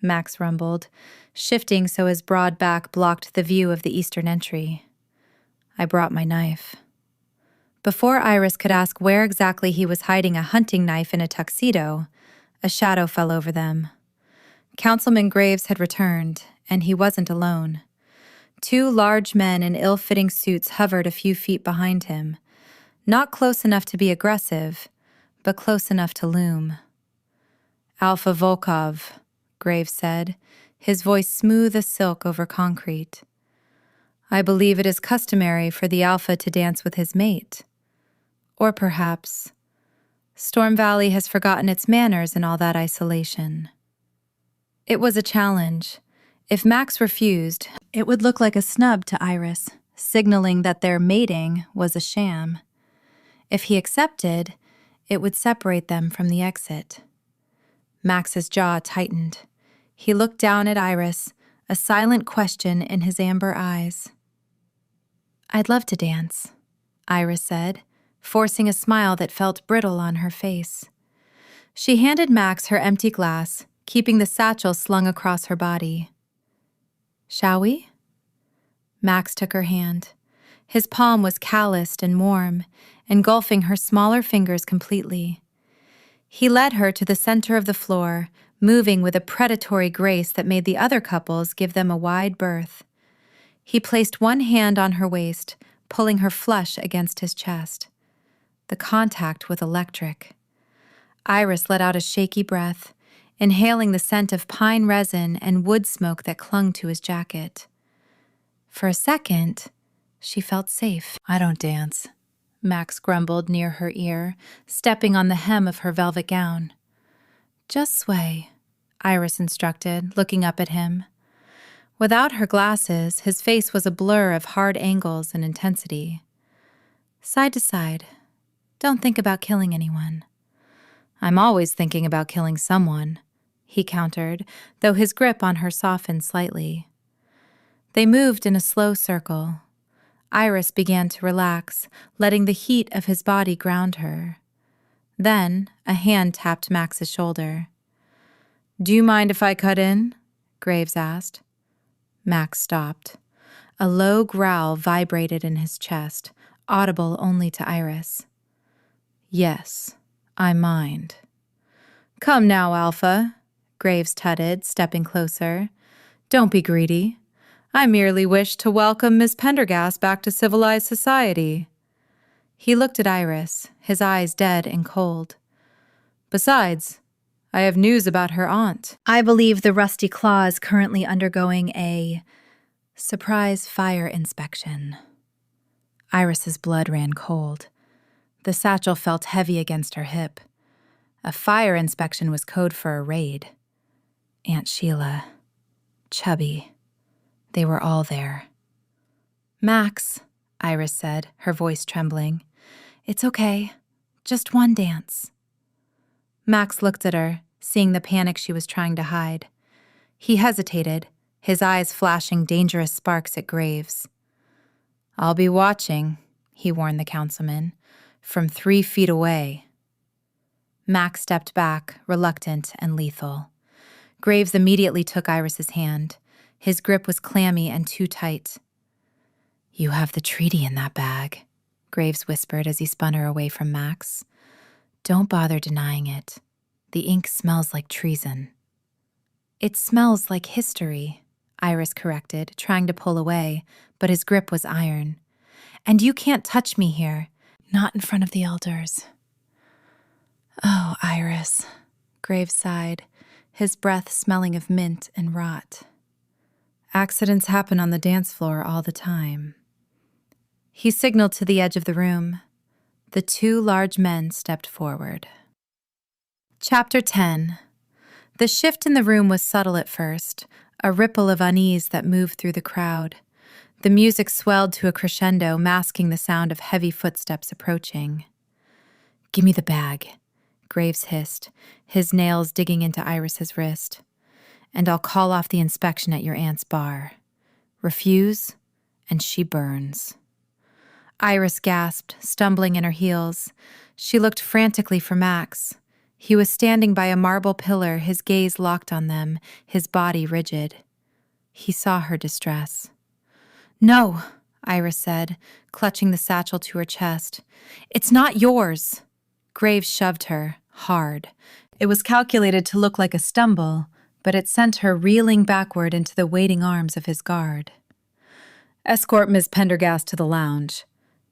Max rumbled, shifting so his broad back blocked the view of the eastern entry. "I brought my knife." Before Iris could ask where exactly he was hiding a hunting knife in a tuxedo, a shadow fell over them. Councilman Graves had returned, and he wasn't alone. Two large men in ill-fitting suits hovered a few feet behind him, not close enough to be aggressive, but close enough to loom. "Alpha Volkov," Graves said, his voice smooth as silk over concrete. "I believe it is customary for the Alpha to dance with his mate. Or perhaps Storm Valley has forgotten its manners in all that isolation." It was a challenge. If Max refused, it would look like a snub to Iris, signaling that their mating was a sham. If he accepted, it would separate them from the exit. Max's jaw tightened. He looked down at Iris, a silent question in his amber eyes. "I'd love to dance," Iris said, forcing a smile that felt brittle on her face. She handed Max her empty glass, keeping the satchel slung across her body. "Shall we?" Max took her hand. His palm was calloused and warm, engulfing her smaller fingers completely. He led her to the center of the floor, moving with a predatory grace that made the other couples give them a wide berth. He placed one hand on her waist, pulling her flush against his chest. The contact was electric. Iris let out a shaky breath, inhaling the scent of pine resin and wood smoke that clung to his jacket. For a second, she felt safe. "I don't dance," Max grumbled near her ear, stepping on the hem of her velvet gown. "Just sway," Iris instructed, looking up at him. Without her glasses, his face was a blur of hard angles and intensity. "Side to side. Don't think about killing anyone." "I'm always thinking about killing someone," he countered, though his grip on her softened slightly. They moved in a slow circle. Iris began to relax, letting the heat of his body ground her. Then a hand tapped Max's shoulder. "Do you mind if I cut in?" Graves asked. Max stopped. A low growl vibrated in his chest, audible only to Iris. "Yes, I mind." "Come now, Alpha," Graves tutted, stepping closer. "Don't be greedy. I merely wish to welcome Miss Pendergast back to civilized society." He looked at Iris, his eyes dead and cold. "Besides, I have news about her aunt. I believe the Rusty Claw is currently undergoing a surprise fire inspection." Iris's blood ran cold. The satchel felt heavy against her hip. A fire inspection was code for a raid. Aunt Sheila. Chubby. They were all there. "Max," Iris said, her voice trembling. "It's okay. Just one dance." Max looked at her, seeing the panic she was trying to hide. He hesitated, his eyes flashing dangerous sparks at Graves. "I'll be watching," he warned the councilman, "from 3 feet away." Max stepped back, reluctant and lethal. Graves immediately took Iris's hand. His grip was clammy and too tight. "You have the treaty in that bag," Graves whispered as he spun her away from Max. "Don't bother denying it. The ink smells like treason." "It smells like history," Iris corrected, trying to pull away, but his grip was iron. "And you can't touch me here, not in front of the elders." "Oh, Iris," Graves sighed, his breath smelling of mint and rot. "Accidents happen on the dance floor all the time." He signaled to the edge of the room. The 2 large men stepped forward. Chapter 10. The shift in the room was subtle at first, a ripple of unease that moved through the crowd. The music swelled to a crescendo, masking the sound of heavy footsteps approaching. "Give me the bag," Graves hissed, his nails digging into Iris's wrist. "And I'll call off the inspection at your aunt's bar. Refuse, and she burns." Iris gasped, stumbling in her heels. She looked frantically for Max. He was standing by a marble pillar, his gaze locked on them, his body rigid. He saw her distress. "No," Iris said, clutching the satchel to her chest. "It's not yours." Graves shoved her, hard. It was calculated to look like a stumble, but it sent her reeling backward into the waiting arms of his guard. "Escort Miss Pendergast to the lounge,"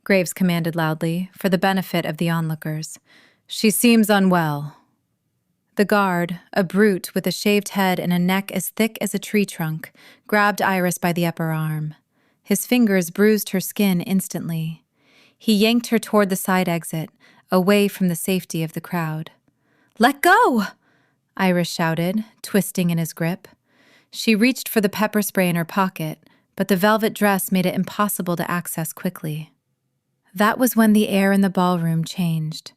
Graves commanded loudly, for the benefit of the onlookers. "She seems unwell." The guard, a brute with a shaved head and a neck as thick as a tree trunk, grabbed Iris by the upper arm. His fingers bruised her skin instantly. He yanked her toward the side exit, away from the safety of the crowd. "Let go!" Iris shouted, twisting in his grip. She reached for the pepper spray in her pocket, but the velvet dress made it impossible to access quickly. That was when the air in the ballroom changed.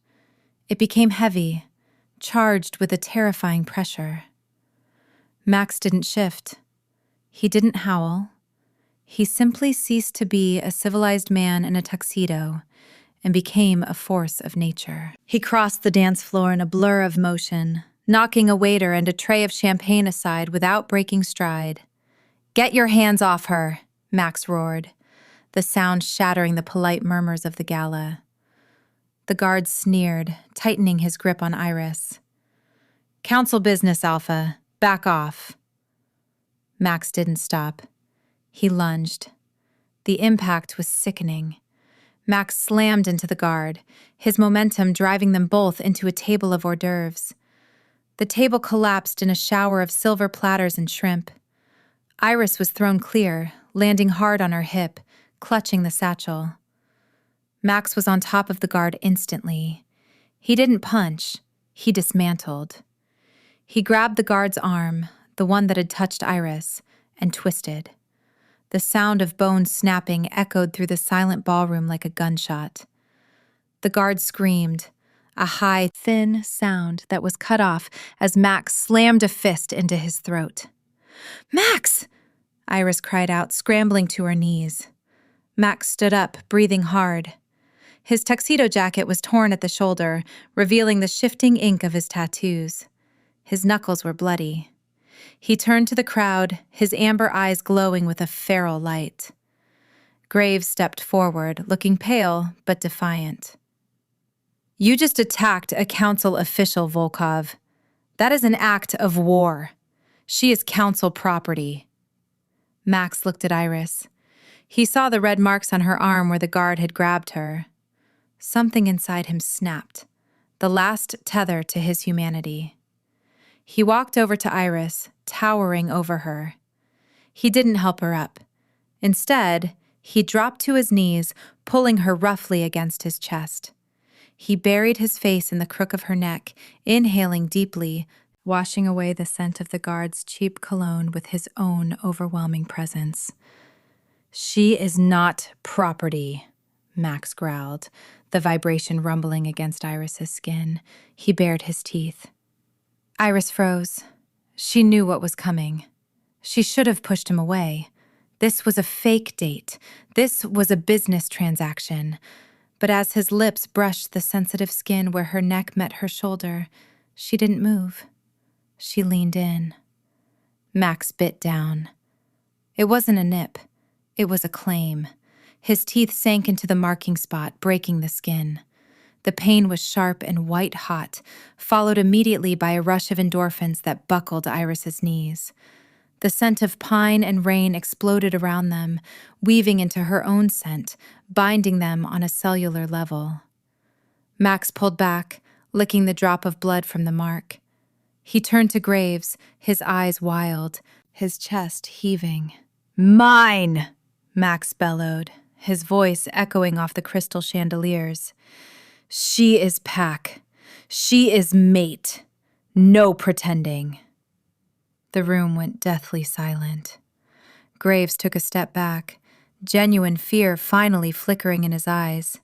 It became heavy, charged with a terrifying pressure. Max didn't shift. He didn't howl. He simply ceased to be a civilized man in a tuxedo and became a force of nature. He crossed the dance floor in a blur of motion, knocking a waiter and a tray of champagne aside without breaking stride. "Get your hands off her," Max roared, the sound shattering the polite murmurs of the gala. The guard sneered, tightening his grip on Iris. "Council business, Alpha. Back off." Max didn't stop. He lunged. The impact was sickening. Max slammed into the guard, his momentum driving them both into a table of hors d'oeuvres. The table collapsed in a shower of silver platters and shrimp. Iris was thrown clear, landing hard on her hip, clutching the satchel. Max was on top of the guard instantly. He didn't punch. He dismantled. He grabbed the guard's arm, the one that had touched Iris, and twisted. The sound of bones snapping echoed through the silent ballroom like a gunshot. The guard screamed, a high, thin sound that was cut off as Max slammed a fist into his throat. "Max!" Iris cried out, scrambling to her knees. Max stood up, breathing hard. His tuxedo jacket was torn at the shoulder, revealing the shifting ink of his tattoos. His knuckles were bloody. He turned to the crowd, his amber eyes glowing with a feral light. Graves stepped forward, looking pale but defiant. "You just attacked a council official, Volkov. That is an act of war. She is council property." Max looked at Iris. He saw the red marks on her arm where the guard had grabbed her. Something inside him snapped, the last tether to his humanity. He walked over to Iris, towering over her. He didn't help her up. Instead, he dropped to his knees, pulling her roughly against his chest. He buried his face in the crook of her neck, inhaling deeply, washing away the scent of the guard's cheap cologne with his own overwhelming presence. "She is not property," Max growled, the vibration rumbling against Iris's skin. He bared his teeth. Iris froze. She knew what was coming. She should have pushed him away. This was a fake date. This was a business transaction. But as his lips brushed the sensitive skin where her neck met her shoulder, she didn't move. She leaned in. Max bit down. It wasn't a nip. It was a claim. His teeth sank into the marking spot, breaking the skin. The pain was sharp and white-hot, followed immediately by a rush of endorphins that buckled Iris's knees. The scent of pine and rain exploded around them, weaving into her own scent, binding them on a cellular level. Max pulled back, licking the drop of blood from the mark. He turned to Graves, his eyes wild, his chest heaving. "Mine!" Max bellowed, his voice echoing off the crystal chandeliers. "She is pack. She is mate. No pretending." The room went deathly silent. Graves took a step back, genuine fear finally flickering in his eyes.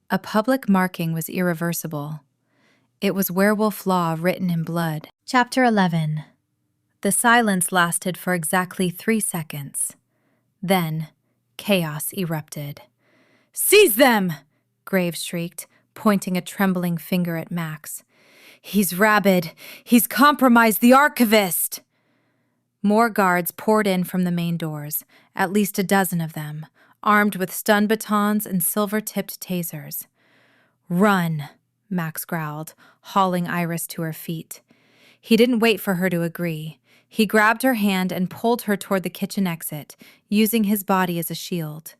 A public marking was irreversible. It was werewolf law written in blood. Chapter 11. The silence lasted for exactly 3 seconds. Then, chaos erupted. "Seize them!" Graves shrieked, pointing a trembling finger at Max. "He's rabid. He's compromised the Archivist!" More guards poured in from the main doors, at least a dozen of them, armed with stun batons and silver-tipped tasers. "Run," Max growled, hauling Iris to her feet. He didn't wait for her to agree. He grabbed her hand and pulled her toward the kitchen exit, using his body as a shield.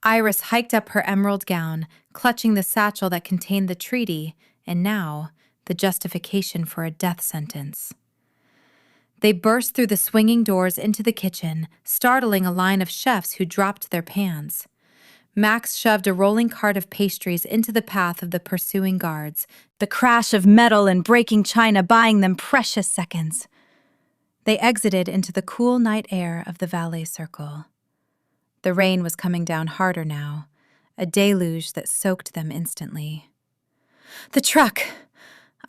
Iris hiked up her emerald gown, clutching the satchel that contained the treaty, and now, the justification for a death sentence. They burst through the swinging doors into the kitchen, startling a line of chefs who dropped their pans. Max shoved a rolling cart of pastries into the path of the pursuing guards, the crash of metal and breaking china buying them precious seconds. They exited into the cool night air of the valet circle. The rain was coming down harder now, a deluge that soaked them instantly. "The truck!"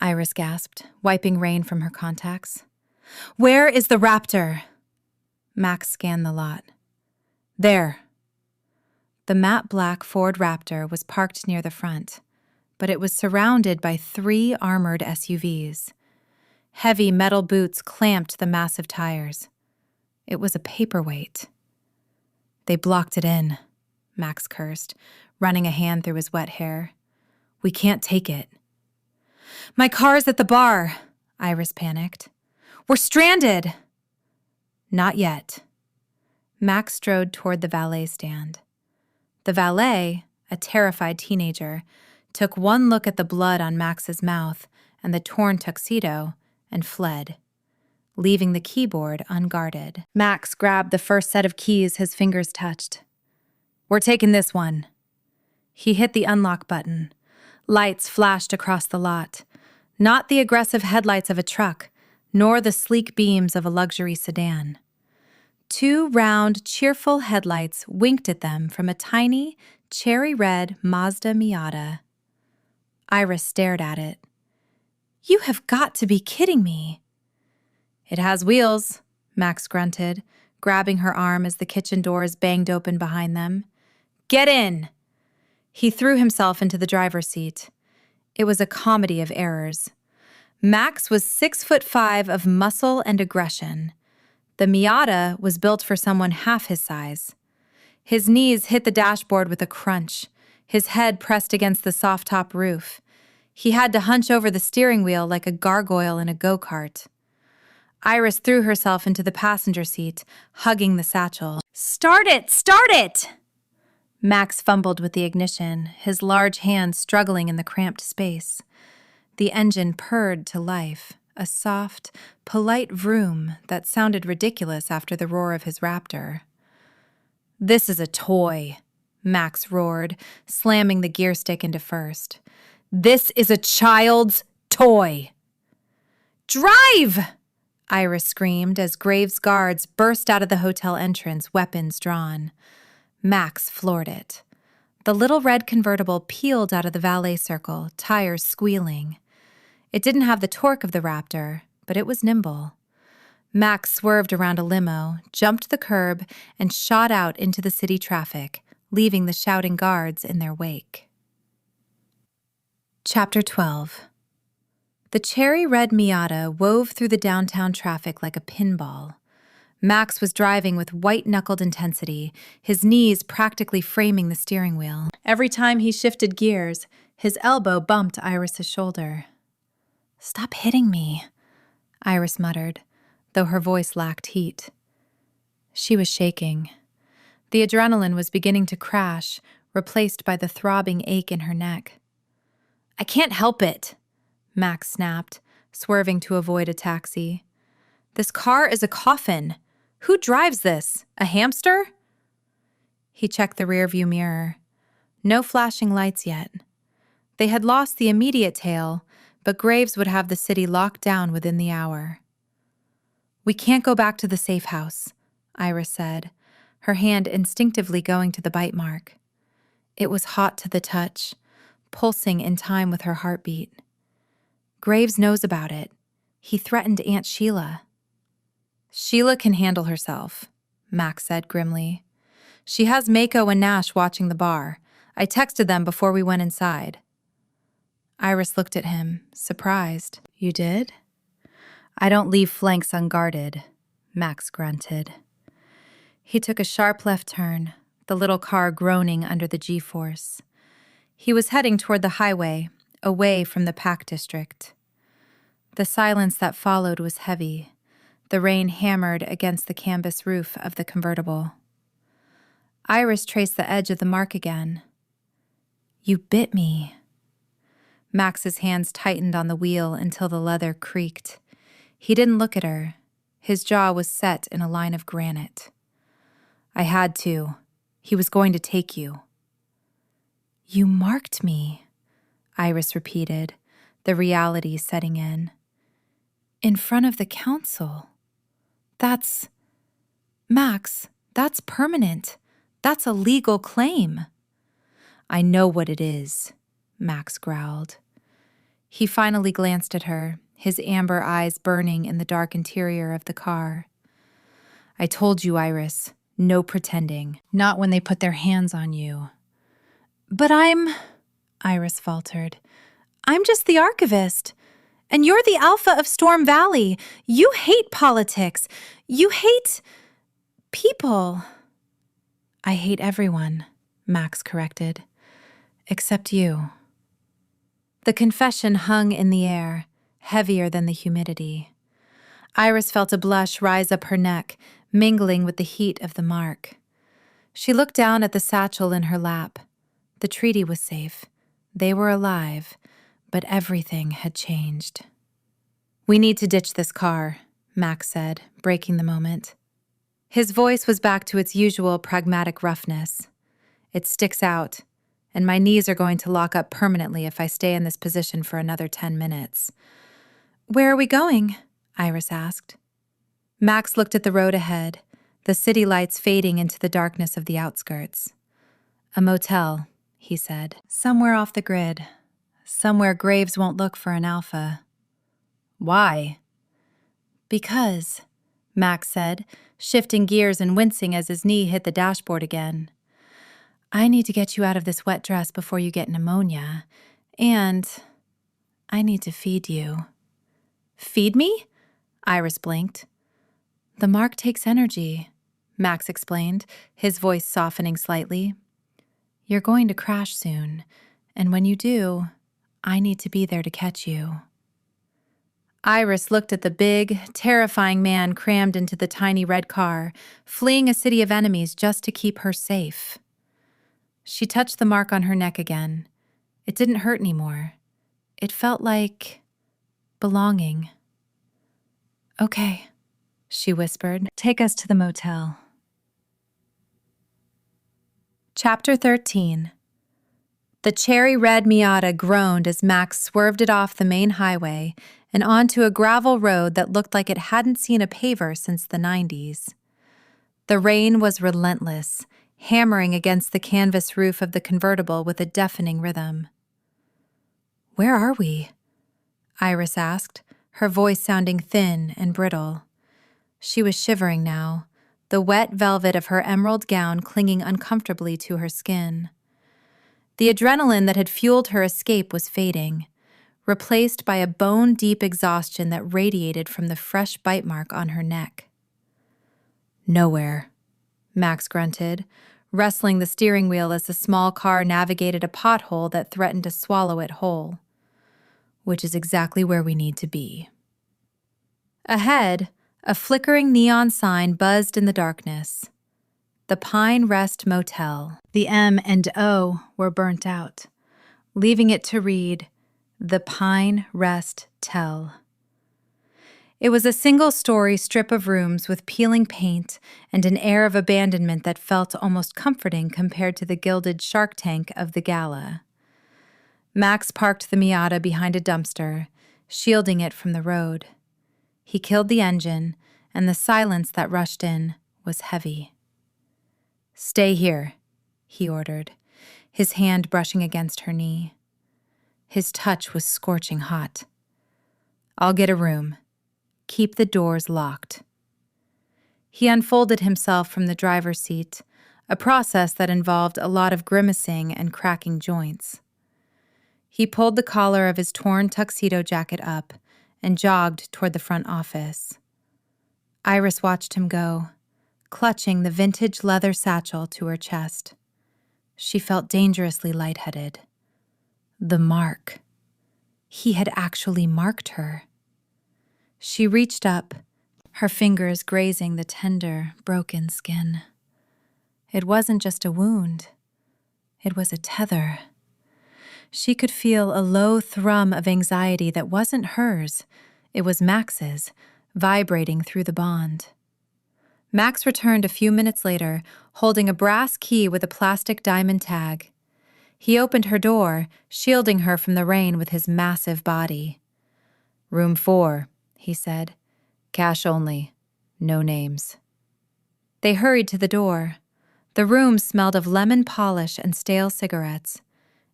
Iris gasped, wiping rain from her contacts. "Where is the Raptor?" Max scanned the lot. "There." The matte black Ford Raptor was parked near the front, but it was surrounded by 3 armored SUVs. Heavy metal boots clamped the massive tires. It was a paperweight. "They blocked it in," Max cursed, running a hand through his wet hair. "We can't take it." "My car's at the bar," Iris panicked. "We're stranded!" "Not yet." Max strode toward the valet stand. The valet, a terrified teenager, took one look at the blood on Max's mouth and the torn tuxedo and fled, leaving the keyboard unguarded. Max grabbed the first set of keys his fingers touched. "We're taking this one." He hit the unlock button. Lights flashed across the lot. Not the aggressive headlights of a truck, nor the sleek beams of a luxury sedan. 2 round, cheerful headlights winked at them from a tiny, cherry-red Mazda Miata. Iris stared at it. "You have got to be kidding me." "It has wheels," Max grunted, grabbing her arm as the kitchen doors banged open behind them. "Get in!" He threw himself into the driver's seat. It was a comedy of errors. Max was 6'5" of muscle and aggression. The Miata was built for someone half his size. His knees hit the dashboard with a crunch, his head pressed against the soft-top roof. He had to hunch over the steering wheel like a gargoyle in a go-kart. Iris threw herself into the passenger seat, hugging the satchel. "Start it! Start it!" Max fumbled with the ignition, his large hands struggling in the cramped space. The engine purred to life, a soft, polite vroom that sounded ridiculous after the roar of his Raptor. "This is a toy," Max roared, slamming the gear stick into first. "This is a child's toy." Drive! Iris screamed as Graves' guards burst out of the hotel entrance, weapons drawn. Max floored it. The little red convertible peeled out of the valet circle, tires squealing. It didn't have the torque of the Raptor, but it was nimble. Max swerved around a limo, jumped the curb, and shot out into the city traffic, leaving the shouting guards in their wake. Chapter 12. The cherry-red Miata wove through the downtown traffic like a pinball. Max was driving with white-knuckled intensity, his knees practically framing the steering wheel. Every time he shifted gears, his elbow bumped Iris's shoulder. "Stop hitting me," Iris muttered, though her voice lacked heat. She was shaking. The adrenaline was beginning to crash, replaced by the throbbing ache in her neck. "I can't help it," Max snapped, swerving to avoid a taxi. "This car is a coffin. Who drives this? A hamster?" He checked the rearview mirror. No flashing lights yet. They had lost the immediate tail, but Graves would have the city locked down within the hour. "We can't go back to the safe house," Iris said, her hand instinctively going to the bite mark. It was hot to the touch, pulsing in time with her heartbeat. "Graves knows about it. He threatened Aunt Sheila." "Sheila can handle herself," Max said grimly. "She has Mako and Nash watching the bar. I texted them before we went inside." Iris looked at him, surprised. "You did?" "I don't leave flanks unguarded," Max grunted. He took a sharp left turn, the little car groaning under the G-force. He was heading toward the highway, away from the Pack District. The silence that followed was heavy. The rain hammered against the canvas roof of the convertible. Iris traced the edge of the mark again. "You bit me." Max's hands tightened on the wheel until the leather creaked. He didn't look at her. His jaw was set in a line of granite. "I had to. He was going to take you." "You marked me," Iris repeated, the reality setting in. "In front of the council. That's... Max, that's permanent. That's a legal claim." "I know what it is," Max growled. He finally glanced at her, his amber eyes burning in the dark interior of the car. "I told you, Iris, no pretending. Not when they put their hands on you." "But Iris faltered. "I'm just the Archivist. And you're the Alpha of Storm Valley. You hate politics. You hate people." "I hate everyone," Max corrected. "Except you." The confession hung in the air, heavier than the humidity. Iris felt a blush rise up her neck, mingling with the heat of the mark. She looked down at the satchel in her lap. The treaty was safe. They were alive, but everything had changed. "We need to ditch this car," Max said, breaking the moment. His voice was back to its usual pragmatic roughness. "It sticks out, and my knees are going to lock up permanently if I stay in this position for another 10 minutes. "Where are we going?" Iris asked. Max looked at the road ahead, the city lights fading into the darkness of the outskirts. "A motel," he said. "Somewhere off the grid. Somewhere Graves won't look for an alpha." "Why?" "Because," Max said, shifting gears and wincing as his knee hit the dashboard again. "I need to get you out of this wet dress before you get pneumonia. And I need to feed you." "Feed me?" Iris blinked. "The mark takes energy," Max explained, his voice softening slightly. "You're going to crash soon, and when you do, I need to be there to catch you." Iris looked at the big, terrifying man crammed into the tiny red car, fleeing a city of enemies just to keep her safe. She touched the mark on her neck again. It didn't hurt anymore. It felt like belonging. "Okay," she whispered. "Take us to the motel." Chapter 13. The cherry-red Miata groaned as Max swerved it off the main highway and onto a gravel road that looked like it hadn't seen a paver since the 90s. The rain was relentless, hammering against the canvas roof of the convertible with a deafening rhythm. "Where are we?" Iris asked, her voice sounding thin and brittle. She was shivering now, the wet velvet of her emerald gown clinging uncomfortably to her skin. The adrenaline that had fueled her escape was fading, replaced by a bone-deep exhaustion that radiated from the fresh bite mark on her neck. "Nowhere," Max grunted, wrestling the steering wheel as the small car navigated a pothole that threatened to swallow it whole. "Which is exactly where we need to be." Ahead, a flickering neon sign buzzed in the darkness. The Pine Rest Motel. The M and O were burnt out, leaving it to read, "The Pine Rest Tell." It was a single-story strip of rooms with peeling paint and an air of abandonment that felt almost comforting compared to the gilded shark tank of the Gala. Max parked the Miata behind a dumpster, shielding it from the road. He killed the engine, and the silence that rushed in was heavy. "Stay here," he ordered, his hand brushing against her knee. His touch was scorching hot. "I'll get a room. Keep the doors locked." He unfolded himself from the driver's seat, a process that involved a lot of grimacing and cracking joints. He pulled the collar of his torn tuxedo jacket up and jogged toward the front office. Iris watched him go, clutching the vintage leather satchel to her chest. She felt dangerously lightheaded. The mark. He had actually marked her. She reached up, her fingers grazing the tender, broken skin. It wasn't just a wound. It was a tether. She could feel a low thrum of anxiety that wasn't hers. It was Max's, vibrating through the bond. Max returned a few minutes later, holding a brass key with a plastic diamond tag. He opened her door, shielding her from the rain with his massive body. "Room 4, he said. "Cash only. No names." They hurried to the door. The room smelled of lemon polish and stale cigarettes.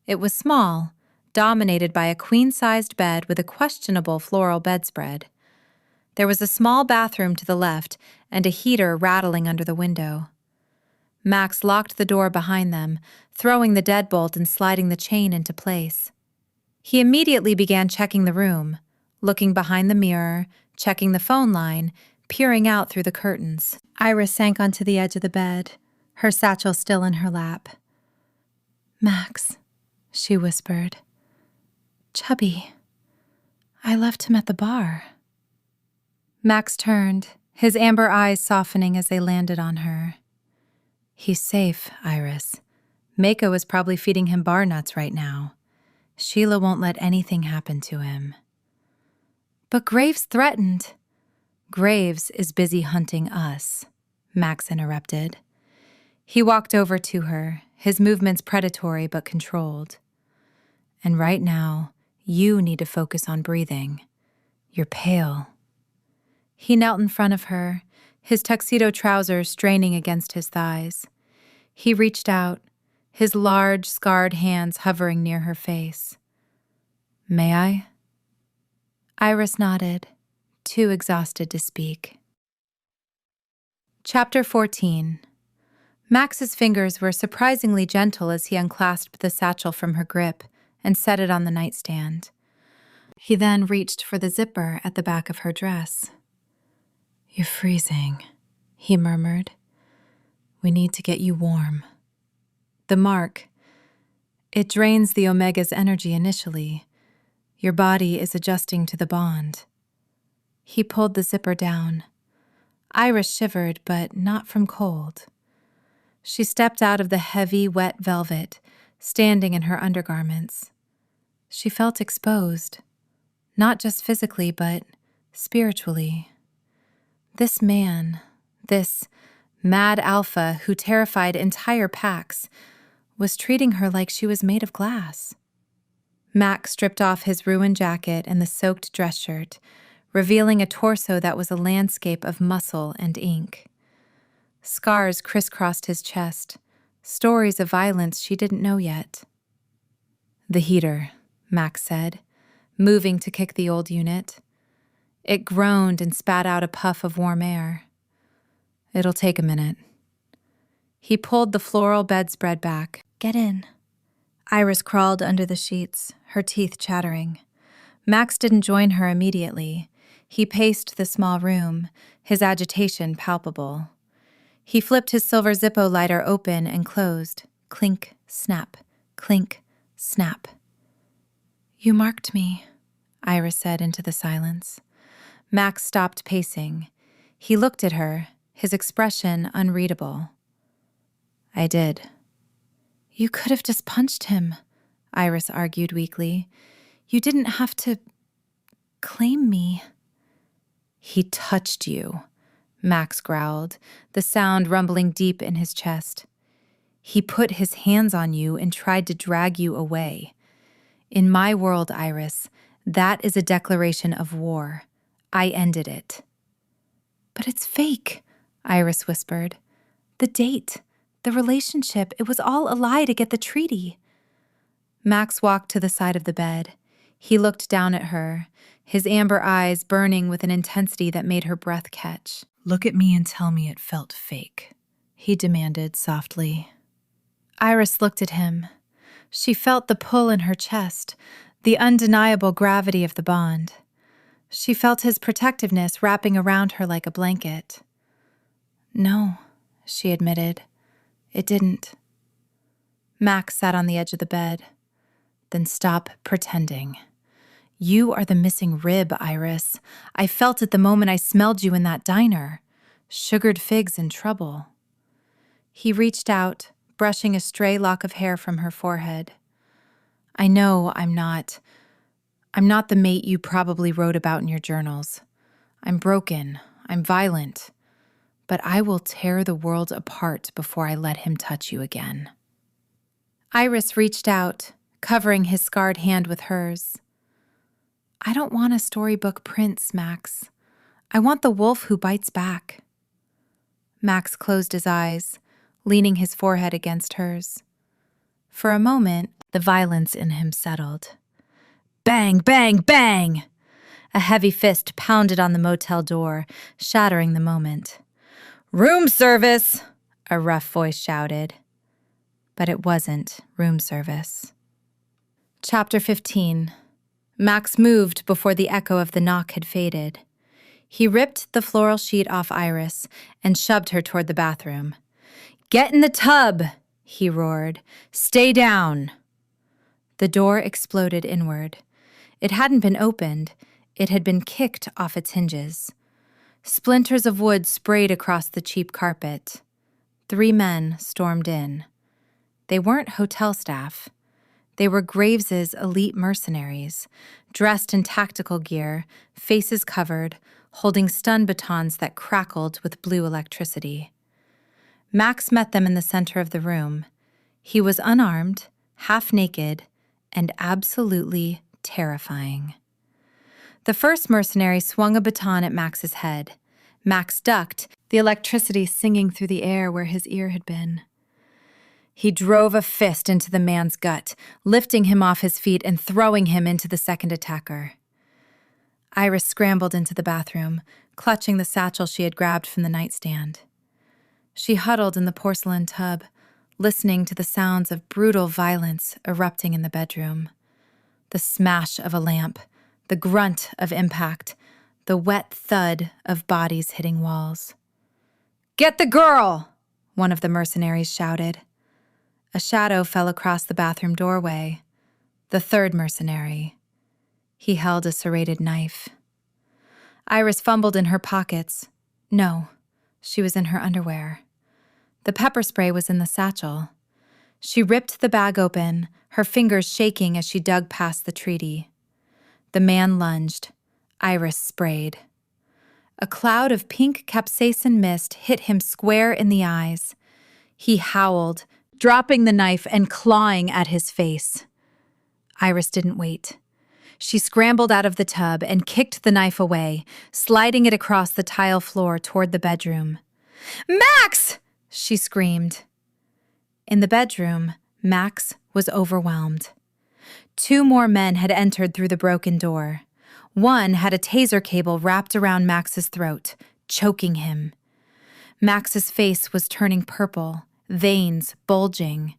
It was small, dominated by a queen-sized bed with a questionable floral bedspread. There was a small bathroom to the left and a heater rattling under the window. Max locked the door behind them, throwing the deadbolt and sliding the chain into place. He immediately began checking the room, looking behind the mirror, checking the phone line, peering out through the curtains. Iris sank onto the edge of the bed, her satchel still in her lap. "Max," she whispered. "Chubby. I left him at the bar." Max turned, his amber eyes softening as they landed on her. "He's safe, Iris. Mako is probably feeding him bar nuts right now. Sheila won't let anything happen to him." "But Graves threatened." "Graves is busy hunting us," Max interrupted. He walked over to her, his movements predatory but controlled. "And right now, you need to focus on breathing. You're pale." He knelt in front of her, his tuxedo trousers straining against his thighs. He reached out, his large, scarred hands hovering near her face. "May I?" Iris nodded, too exhausted to speak. Chapter 14. Max's fingers were surprisingly gentle as he unclasped the satchel from her grip and set it on the nightstand. He then reached for the zipper at the back of her dress. "You're freezing," he murmured. "We need to get you warm." The mark. It drains the Omega's energy initially. Your body is adjusting to the bond. He pulled the zipper down. Iris shivered, but not from cold. She stepped out of the heavy, wet velvet, standing in her undergarments. She felt exposed, not just physically, but spiritually. This man, this mad alpha who terrified entire packs, was treating her like she was made of glass. Max stripped off his ruined jacket and the soaked dress shirt, revealing a torso that was a landscape of muscle and ink. Scars crisscrossed his chest, stories of violence she didn't know yet. "The heater," Max said, moving to kick the old unit. It groaned and spat out a puff of warm air. "It'll take a minute." He pulled the floral bedspread back. "Get in." Iris crawled under the sheets, her teeth chattering. Max didn't join her immediately. He paced the small room, his agitation palpable. He flipped his silver Zippo lighter open and closed. Clink, snap, clink, snap. "You marked me," Iris said into the silence. Max stopped pacing. He looked at her, his expression unreadable. "I did." "You could have just punched him," Iris argued weakly. "You didn't have to claim me." "He touched you," Max growled, the sound rumbling deep in his chest. "He put his hands on you and tried to drag you away. In my world, Iris, that is a declaration of war. I ended it." "But it's fake," Iris whispered. "The date, the relationship, it was all a lie to get the treaty." Max walked to the side of the bed. He looked down at her, his amber eyes burning with an intensity that made her breath catch. "Look at me and tell me it felt fake," he demanded softly. Iris looked at him. She felt the pull in her chest, the undeniable gravity of the bond. She felt his protectiveness wrapping around her like a blanket. "No," she admitted. "It didn't." Max sat on the edge of the bed. "Then stop pretending. You are the missing rib, Iris. I felt it the moment I smelled you in that diner. Sugared figs and trouble." He reached out, brushing a stray lock of hair from her forehead. "I know I'm not the mate you probably wrote about in your journals. I'm broken. I'm violent. But I will tear the world apart before I let him touch you again." Iris reached out, covering his scarred hand with hers. "I don't want a storybook prince, Max. I want the wolf who bites back." Max closed his eyes, leaning his forehead against hers. For a moment, the violence in him settled. Bang, bang, bang! A heavy fist pounded on the motel door, shattering the moment. "Room service!" a rough voice shouted. But it wasn't room service. Chapter 15. Max moved before the echo of the knock had faded. He ripped the floral sheet off Iris and shoved her toward the bathroom. "Get in the tub!" he roared. "Stay down!" The door exploded inward. It hadn't been opened. It had been kicked off its hinges. Splinters of wood sprayed across the cheap carpet. 3 men stormed in. They weren't hotel staff. They were Graves's elite mercenaries, dressed in tactical gear, faces covered, holding stun batons that crackled with blue electricity. Max met them in the center of the room. He was unarmed, half-naked, and absolutely terrifying. The first mercenary swung a baton at Max's head. Max ducked, the electricity singing through the air where his ear had been. He drove a fist into the man's gut, lifting him off his feet and throwing him into the second attacker. Iris scrambled into the bathroom, clutching the satchel she had grabbed from the nightstand. She huddled in the porcelain tub, listening to the sounds of brutal violence erupting in the bedroom. The smash of a lamp, the grunt of impact, the wet thud of bodies hitting walls. "Get the girl!" one of the mercenaries shouted. A shadow fell across the bathroom doorway. The third mercenary. He held a serrated knife. Iris fumbled in her pockets. No, she was in her underwear. The pepper spray was in the satchel. She ripped the bag open, her fingers shaking as she dug past the treaty. The man lunged. Iris sprayed. A cloud of pink capsaicin mist hit him square in the eyes. He howled, dropping the knife and clawing at his face. Iris didn't wait. She scrambled out of the tub and kicked the knife away, sliding it across the tile floor toward the bedroom. "Max!" she screamed. In the bedroom, Max was overwhelmed. 2 more men had entered through the broken door. One had a taser cable wrapped around Max's throat, choking him. Max's face was turning purple, veins bulging.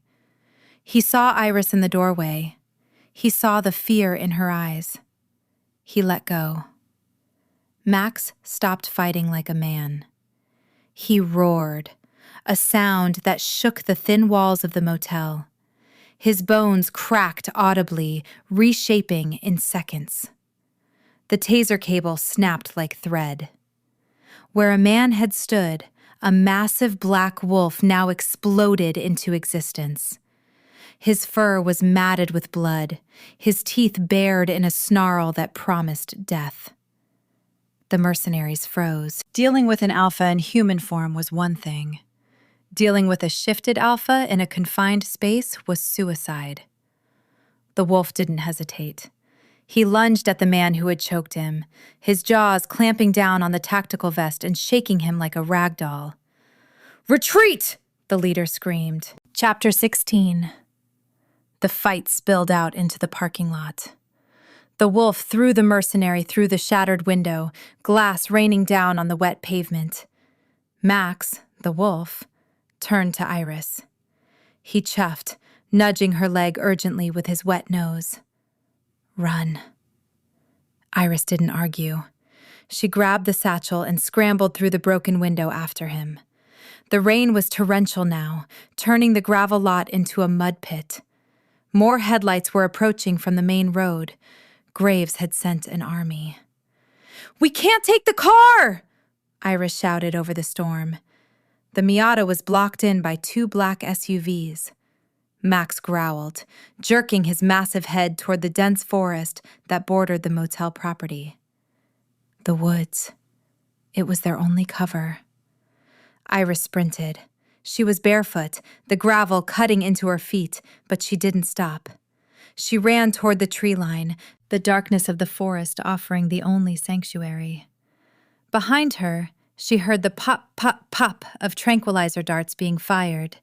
He saw Iris in the doorway. He saw the fear in her eyes. He let go. Max stopped fighting like a man. He roared, a sound that shook the thin walls of the motel. His bones cracked audibly, reshaping in seconds. The taser cable snapped like thread. Where a man had stood, a massive black wolf now exploded into existence. His fur was matted with blood, his teeth bared in a snarl that promised death. The mercenaries froze. Dealing with an alpha in human form was one thing. Dealing with a shifted alpha in a confined space was suicide. The wolf didn't hesitate. He lunged at the man who had choked him, his jaws clamping down on the tactical vest and shaking him like a rag doll. "Retreat!" the leader screamed. Chapter 16. The fight spilled out into the parking lot. The wolf threw the mercenary through the shattered window, glass raining down on the wet pavement. Max, the wolf, turned to Iris. He chuffed, nudging her leg urgently with his wet nose. "Run." Iris didn't argue. She grabbed the satchel and scrambled through the broken window after him. The rain was torrential now, turning the gravel lot into a mud pit. More headlights were approaching from the main road. Graves had sent an army. "We can't take the car!" Iris shouted over the storm. The Miata was blocked in by 2 black SUVs. Max growled, jerking his massive head toward the dense forest that bordered the motel property. The woods. It was their only cover. Iris sprinted. She was barefoot, the gravel cutting into her feet, but she didn't stop. She ran toward the tree line, the darkness of the forest offering the only sanctuary. Behind her, she heard the pop, pop, pop of tranquilizer darts being fired.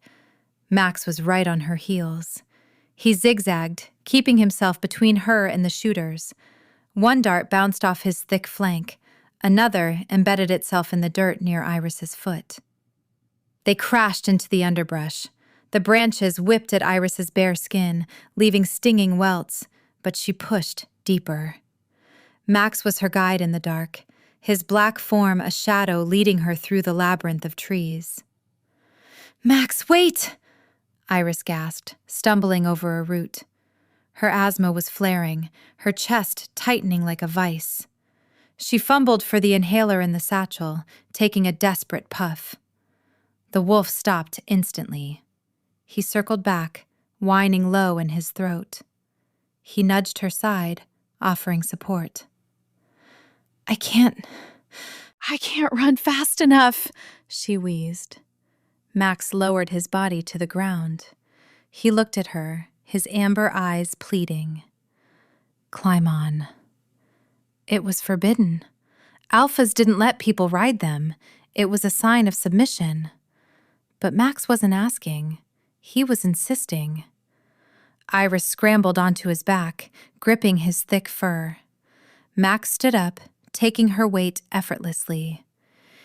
Max was right on her heels. He zigzagged, keeping himself between her and the shooters. One dart bounced off his thick flank. Another embedded itself in the dirt near Iris's foot. They crashed into the underbrush. The branches whipped at Iris's bare skin, leaving stinging welts, but she pushed deeper. Max was her guide in the dark, his black form a shadow leading her through the labyrinth of trees. "Max, wait!" Iris gasped, stumbling over a root. Her asthma was flaring, her chest tightening like a vice. She fumbled for the inhaler in the satchel, taking a desperate puff. The wolf stopped instantly. He circled back, whining low in his throat. He nudged her side, offering support. I can't run fast enough," she wheezed. Max lowered his body to the ground. He looked at her, his amber eyes pleading. "Climb on." It was forbidden. Alphas didn't let people ride them. It was a sign of submission. But Max wasn't asking. He was insisting. Iris scrambled onto his back, gripping his thick fur. Max stood up, taking her weight effortlessly.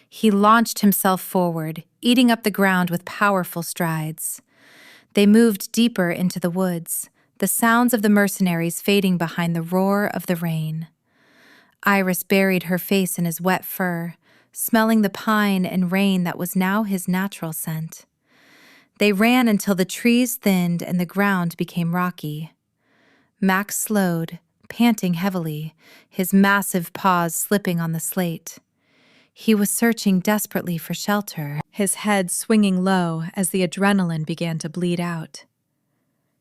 He launched himself forward, eating up the ground with powerful strides. They moved deeper into the woods, the sounds of the mercenaries fading behind the roar of the rain. Iris buried her face in his wet fur, smelling the pine and rain that was now his natural scent. They ran until the trees thinned and the ground became rocky. Max slowed, panting heavily, his massive paws slipping on the slate. He was searching desperately for shelter, his head swinging low as the adrenaline began to bleed out.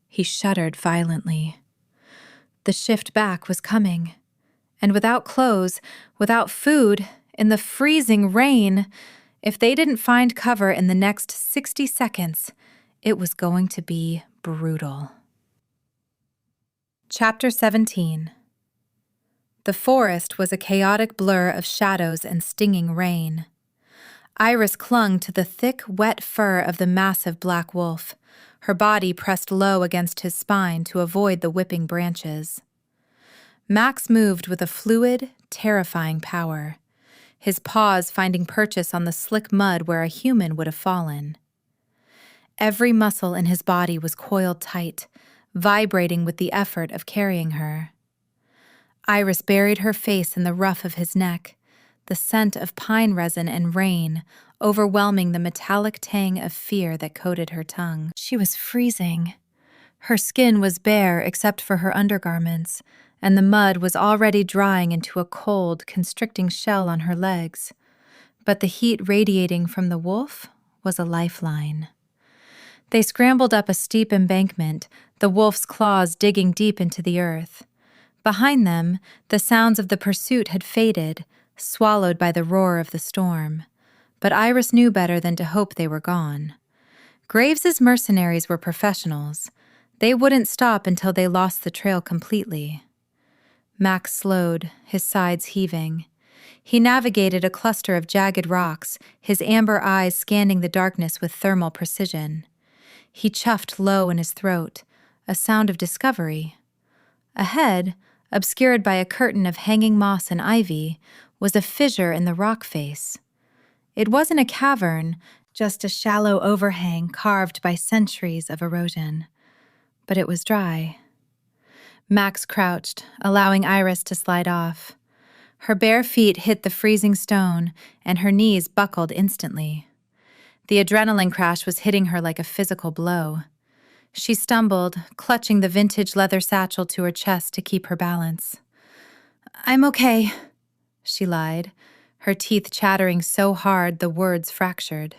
He shuddered violently. The shift back was coming, and without clothes, without food, in the freezing rain, if they didn't find cover in the next 60 seconds, it was going to be brutal. Chapter 17. The forest was a chaotic blur of shadows and stinging rain. Iris clung to the thick, wet fur of the massive black wolf, her body pressed low against his spine to avoid the whipping branches. Max moved with a fluid, terrifying power, his paws finding purchase on the slick mud where a human would have fallen. Every muscle in his body was coiled tight, vibrating with the effort of carrying her. Iris buried her face in the ruff of his neck, the scent of pine resin and rain overwhelming the metallic tang of fear that coated her tongue. She was freezing. Her skin was bare except for her undergarments, and the mud was already drying into a cold, constricting shell on her legs. But the heat radiating from the wolf was a lifeline. They scrambled up a steep embankment, the wolf's claws digging deep into the earth. Behind them, the sounds of the pursuit had faded, swallowed by the roar of the storm. But Iris knew better than to hope they were gone. Graves's mercenaries were professionals. They wouldn't stop until they lost the trail completely. Max slowed, his sides heaving. He navigated a cluster of jagged rocks, his amber eyes scanning the darkness with thermal precision. He chuffed low in his throat, a sound of discovery. Ahead, obscured by a curtain of hanging moss and ivy, was a fissure in the rock face. It wasn't a cavern, just a shallow overhang carved by centuries of erosion. But it was dry. Max crouched, allowing Iris to slide off. Her bare feet hit the freezing stone, and her knees buckled instantly. The adrenaline crash was hitting her like a physical blow. She stumbled, clutching the vintage leather satchel to her chest to keep her balance. "I'm okay," she lied, her teeth chattering so hard the words fractured.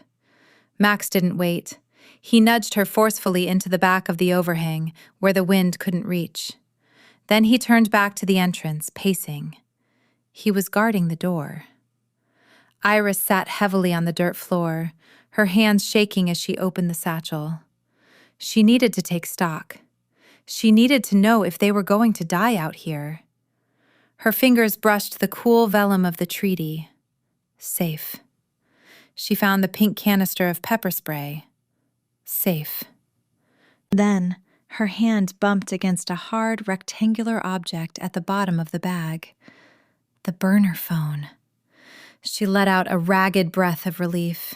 Max didn't wait. He nudged her forcefully into the back of the overhang, where the wind couldn't reach. Then he turned back to the entrance, pacing. He was guarding the door. Iris sat heavily on the dirt floor, her hands shaking as she opened the satchel. She needed to take stock. She needed to know if they were going to die out here. Her fingers brushed the cool vellum of the treaty. Safe. She found the pink canister of pepper spray. Safe. Then, her hand bumped against a hard, rectangular object at the bottom of the bag. The burner phone. She let out a ragged breath of relief.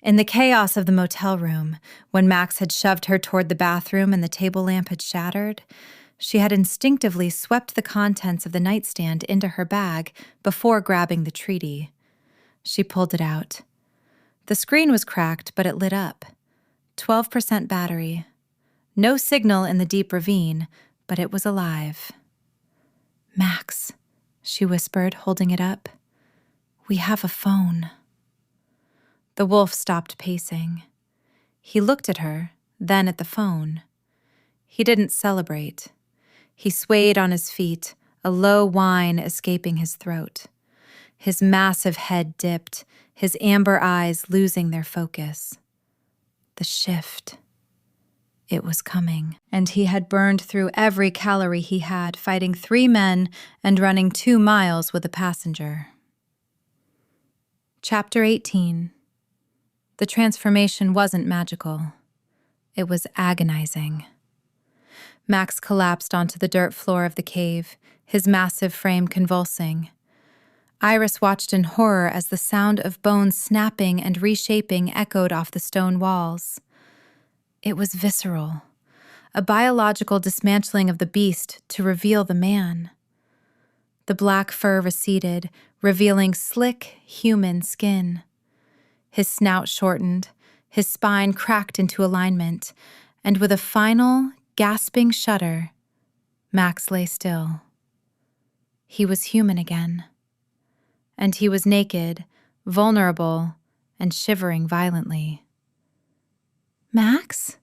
In the chaos of the motel room, when Max had shoved her toward the bathroom and the table lamp had shattered, she had instinctively swept the contents of the nightstand into her bag before grabbing the treaty. She pulled it out. The screen was cracked, but it lit up. 12% battery. No signal in the deep ravine, but it was alive. "Max," she whispered, holding it up. "We have a phone." The wolf stopped pacing. He looked at her, then at the phone. He didn't celebrate. He swayed on his feet, a low whine escaping his throat. His massive head dipped, his amber eyes losing their focus. The shift. It was coming, and he had burned through every calorie he had fighting 3 men and running 2 miles with a passenger. Chapter 18. The transformation wasn't magical. It was agonizing. Max collapsed onto the dirt floor of the cave, his massive frame convulsing. Iris watched in horror as the sound of bones snapping and reshaping echoed off the stone walls. It was visceral, a biological dismantling of the beast to reveal the man. The black fur receded, revealing slick, human skin. His snout shortened, his spine cracked into alignment, and with a final, gasping shudder, Max lay still. He was human again. And he was naked, vulnerable, and shivering violently. "Max?"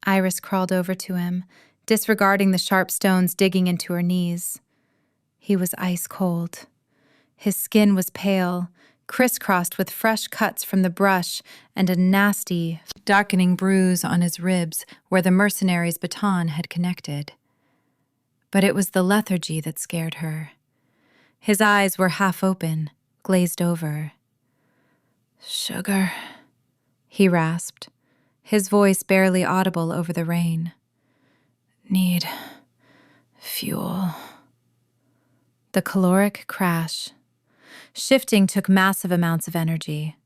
Iris crawled over to him, disregarding the sharp stones digging into her knees. He was ice cold. His skin was pale, crisscrossed with fresh cuts from the brush and a nasty, darkening bruise on his ribs where the mercenary's baton had connected. But it was the lethargy that scared her. His eyes were half open, glazed over. "Sugar," he rasped, his voice barely audible over the rain. "Need fuel." The caloric crash. Shifting took massive amounts of energy.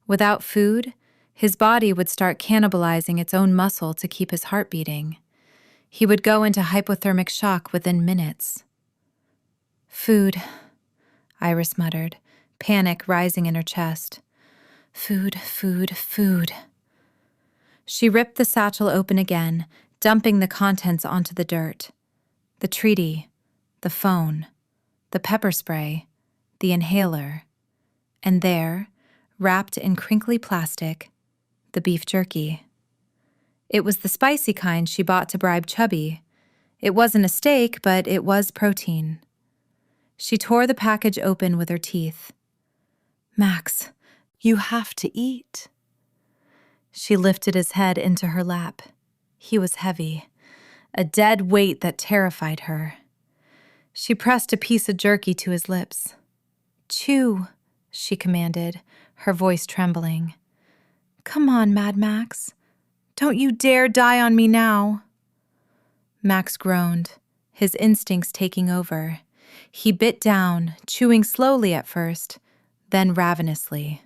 Without food, his body would start cannibalizing its own muscle to keep his heart beating. He would go into hypothermic shock within minutes. "Food," Iris muttered, panic rising in her chest. "Food, food, food." She ripped the satchel open again, dumping the contents onto the dirt. The treaty, the phone, the pepper spray, the inhaler, and there, wrapped in crinkly plastic, the beef jerky. It was the spicy kind she bought to bribe Chubby. It wasn't a steak, but it was protein. She tore the package open with her teeth. "Max, you have to eat." She lifted his head into her lap. He was heavy, a dead weight that terrified her. She pressed a piece of jerky to his lips. "Chew," she commanded, her voice trembling. "Come on, Mad Max. Don't you dare die on me now." Max groaned, his instincts taking over. He bit down, chewing slowly at first, then ravenously.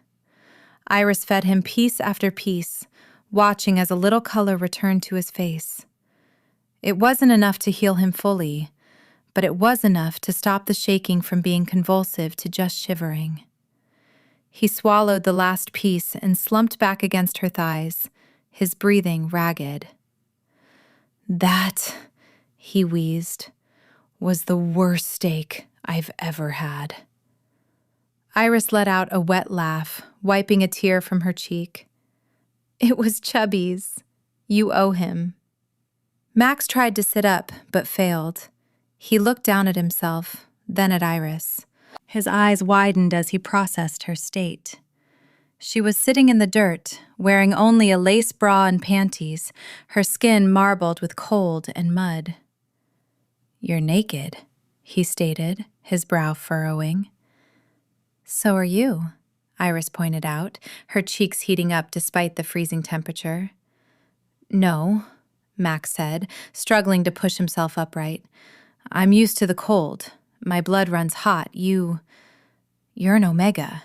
Iris fed him piece after piece, watching as a little color returned to his face. It wasn't enough to heal him fully, but it was enough to stop the shaking from being convulsive to just shivering. He swallowed the last piece and slumped back against her thighs, his breathing ragged. "That," he wheezed, "was the worst steak I've ever had." Iris let out a wet laugh, wiping a tear from her cheek. "It was Chubby's. You owe him." Max tried to sit up, but failed. He looked down at himself, then at Iris. His eyes widened as he processed her state. She was sitting in the dirt, wearing only a lace bra and panties, her skin marbled with cold and mud. "You're naked," he stated, his brow furrowing. "So are you," Iris pointed out, her cheeks heating up despite the freezing temperature. "No," Max said, struggling to push himself upright. "I'm used to the cold. My blood runs hot. You're an Omega.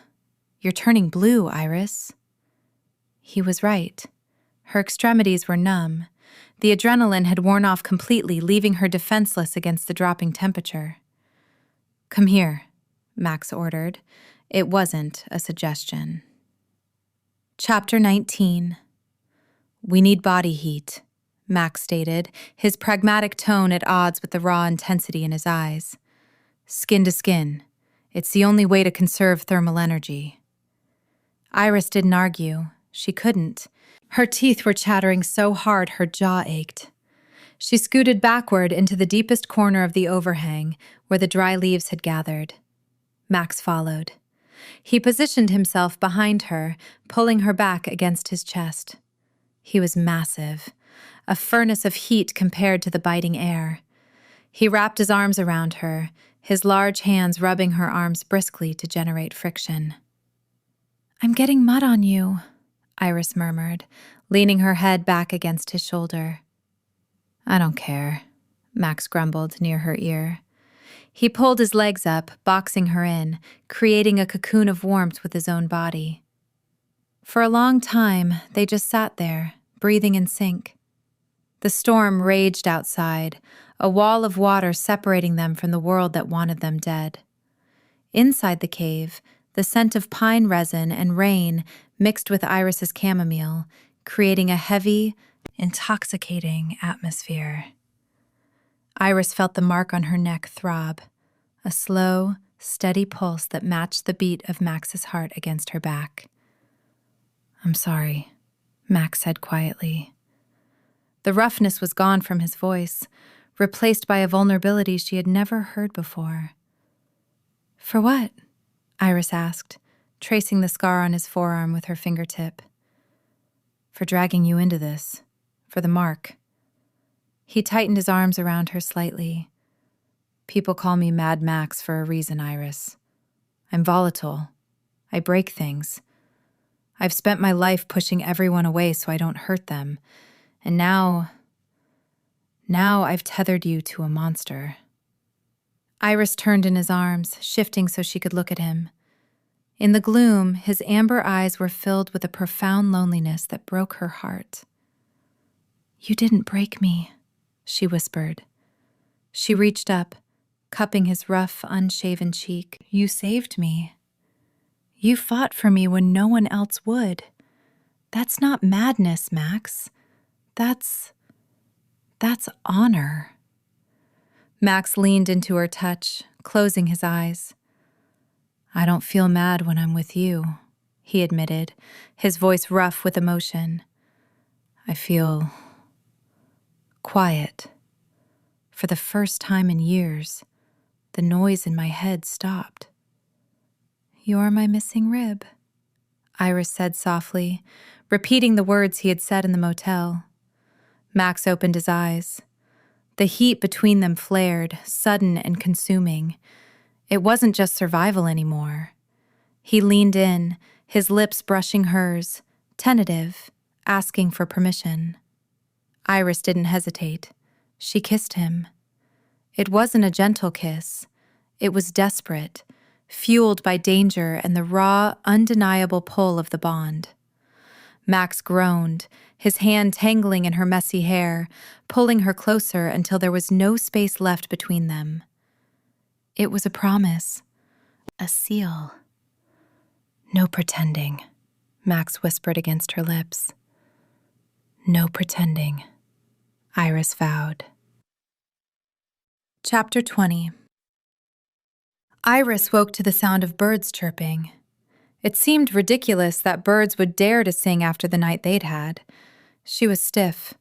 You're turning blue, Iris." He was right. Her extremities were numb. The adrenaline had worn off completely, leaving her defenseless against the dropping temperature. "Come here," Max ordered. It wasn't a suggestion. Chapter 19. "We need body heat," Max stated, his pragmatic tone at odds with the raw intensity in his eyes. "Skin to skin. It's the only way to conserve thermal energy." Iris didn't argue. She couldn't. Her teeth were chattering so hard her jaw ached. She scooted backward into the deepest corner of the overhang, where the dry leaves had gathered. Max followed. He positioned himself behind her, pulling her back against his chest. He was massive, a furnace of heat compared to the biting air. He wrapped his arms around her, his large hands rubbing her arms briskly to generate friction. "I'm getting mud on you," Iris murmured, leaning her head back against his shoulder. "I don't care," Max grumbled near her ear. He pulled his legs up, boxing her in, creating a cocoon of warmth with his own body. For a long time, they just sat there, breathing in sync. The storm raged outside, a wall of water separating them from the world that wanted them dead. Inside the cave, the scent of pine resin and rain mixed with Iris's chamomile, creating a heavy, intoxicating atmosphere. Iris felt the mark on her neck throb, a slow, steady pulse that matched the beat of Max's heart against her back. "I'm sorry," Max said quietly. The roughness was gone from his voice, replaced by a vulnerability she had never heard before. "For what?" Iris asked, tracing the scar on his forearm with her fingertip. "For dragging you into this. For the mark." He tightened his arms around her slightly. People call me Mad Max for a reason, Iris. I'm volatile. I break things. I've spent my life pushing everyone away so I don't hurt them. And now I've tethered you to a monster. Iris turned in his arms, shifting so she could look at him. In the gloom, his amber eyes were filled with a profound loneliness that broke her heart. "You didn't break me," she whispered. She reached up, cupping his rough, unshaven cheek. "You saved me. You fought for me when no one else would. That's not madness, Max. That's honor." Max leaned into her touch, closing his eyes. "I don't feel mad when I'm with you," he admitted, his voice rough with emotion. "I feel quiet. For the first time in years, the noise in my head stopped." "You're my missing rib," Iris said softly, repeating the words he had said in the motel. Max opened his eyes. The heat between them flared, sudden and consuming. It wasn't just survival anymore. He leaned in, his lips brushing hers, tentative, asking for permission. Iris didn't hesitate. She kissed him. It wasn't a gentle kiss. It was desperate, fueled by danger and the raw, undeniable pull of the bond. Max groaned, his hand tangling in her messy hair, pulling her closer until there was no space left between them. It was a promise, a seal. "No pretending," Max whispered against her lips. "No pretending," Iris vowed. Chapter 20. Iris woke to the sound of birds chirping. It seemed ridiculous that birds would dare to sing after the night they'd had. She was stiff,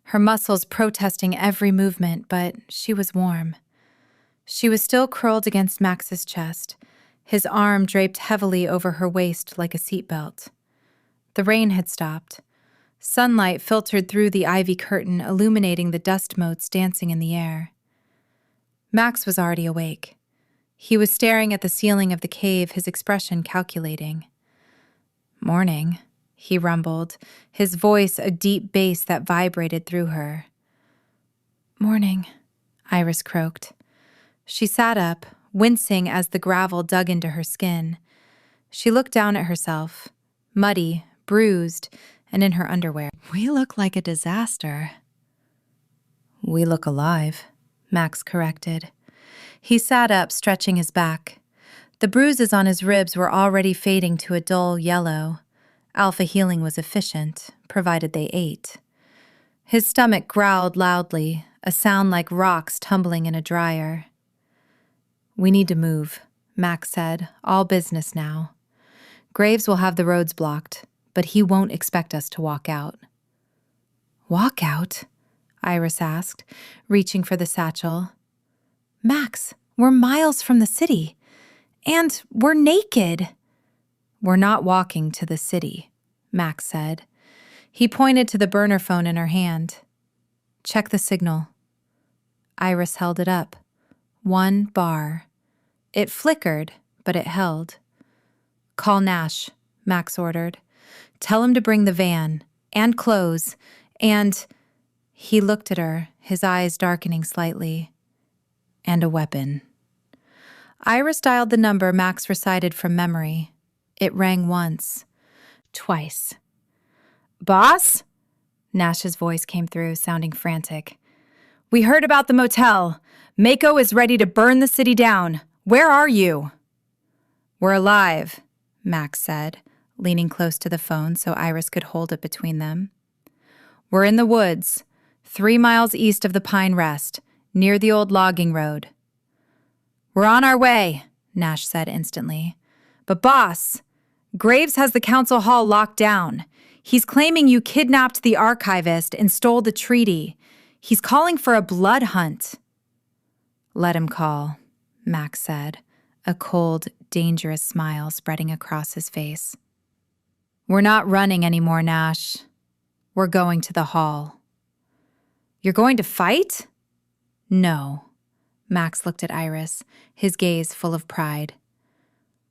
her muscles protesting every movement, but she was warm. She was still curled against Max's chest, his arm draped heavily over her waist like a seatbelt. The rain had stopped. Sunlight filtered through the ivy curtain, illuminating the dust motes dancing in the air. Max was already awake. He was staring at the ceiling of the cave, his expression calculating. "Morning," he rumbled, his voice a deep bass that vibrated through her. "Morning," Iris croaked. She sat up, wincing as the gravel dug into her skin. She looked down at herself, muddy, bruised, and in her underwear. "We look like a disaster." "We look alive," Max corrected. He sat up, stretching his back. The bruises on his ribs were already fading to a dull yellow. Alpha healing was efficient, provided they ate. His stomach growled loudly, a sound like rocks tumbling in a dryer. "We need to move," Max said, all business now. "Graves will have the roads blocked, but he won't expect us to walk out." "Walk out?" Iris asked, reaching for the satchel. "Max, we're miles from the city. And we're naked." "We're not walking to the city," Max said. He pointed to the burner phone in her hand. "Check the signal." Iris held it up. 1 bar. It flickered, but it held. "Call Nash," Max ordered. "Tell him to bring the van, and clothes, and—" He looked at her, his eyes darkening slightly. "And a weapon." Iris dialed the number Max recited from memory. It rang once, twice. "Boss?" Nash's voice came through, sounding frantic. "We heard about the motel. Mako is ready to burn the city down. Where are you?" "We're alive," Max said, leaning close to the phone so Iris could hold it between them. "We're in the woods, 3 miles east of the Pine Rest, near the old logging road." "We're on our way," Nash said instantly. "But boss, Graves has the council hall locked down. He's claiming you kidnapped the Archivist and stole the treaty. He's calling for a blood hunt." "Let him call," Max said, a cold, dangerous smile spreading across his face. "We're not running anymore, Nash. We're going to the hall." "You're going to fight?" "No." Max looked at Iris, his gaze full of pride.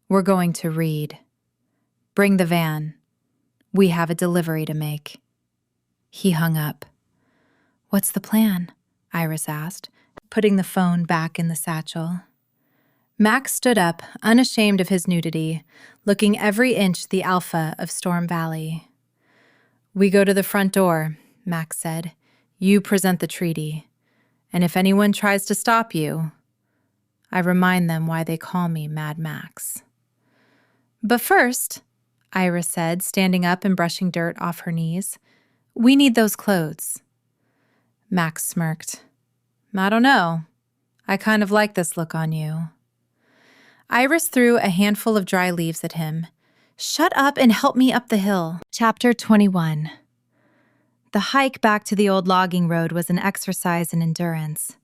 "We're going to read. Bring the van. We have a delivery to make." He hung up. "What's the plan?" Iris asked, putting the phone back in the satchel. Max stood up, unashamed of his nudity, looking every inch the alpha of Storm Valley. "We go to the front door," Max said. "You present the treaty. And if anyone tries to stop you, I remind them why they call me Mad Max." "But first," Iris said, standing up and brushing dirt off her knees, "we need those clothes." Max smirked. "I don't know. I kind of like this look on you." Iris threw a handful of dry leaves at him. "Shut up and help me up the hill." Chapter 21. The hike back to the old logging road was an exercise in endurance.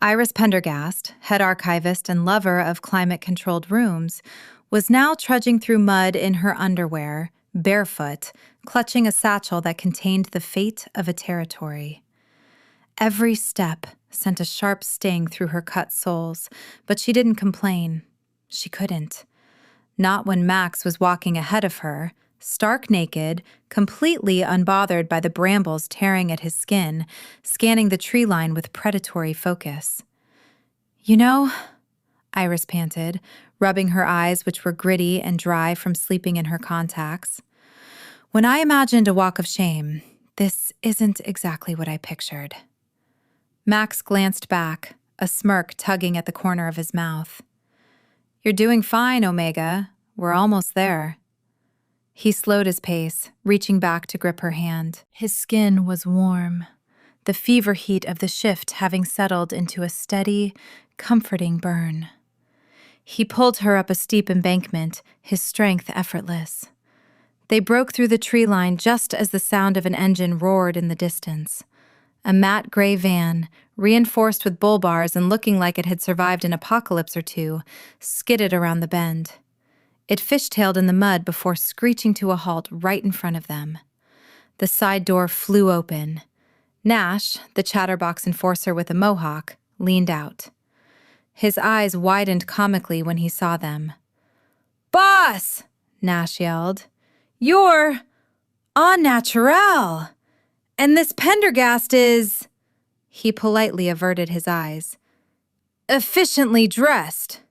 Iris Pendergast, head archivist and lover of climate-controlled rooms, was now trudging through mud in her underwear, barefoot, clutching a satchel that contained the fate of a territory. Every step sent a sharp sting through her cut soles, but she didn't complain. She couldn't. Not when Max was walking ahead of her, stark naked, completely unbothered by the brambles tearing at his skin, scanning the tree line with predatory focus. "You know," Iris panted, rubbing her eyes, which were gritty and dry from sleeping in her contacts, "when I imagined a walk of shame, this isn't exactly what I pictured." Max glanced back, a smirk tugging at the corner of his mouth. "You're doing fine, Omega. We're almost there." He slowed his pace, reaching back to grip her hand. His skin was warm, the fever heat of the shift having settled into a steady, comforting burn. He pulled her up a steep embankment, his strength effortless. They broke through the tree line just as the sound of an engine roared in the distance. A matte gray van, reinforced with bull bars and looking like it had survived an apocalypse or two, skidded around the bend. It fishtailed in the mud before screeching to a halt right in front of them. The side door flew open. Nash, the chatterbox enforcer with a mohawk, leaned out. His eyes widened comically when he saw them. "Boss!" Nash yelled. "You're au naturel! And this Pendergast is—" He politely averted his eyes. "Efficiently dressed."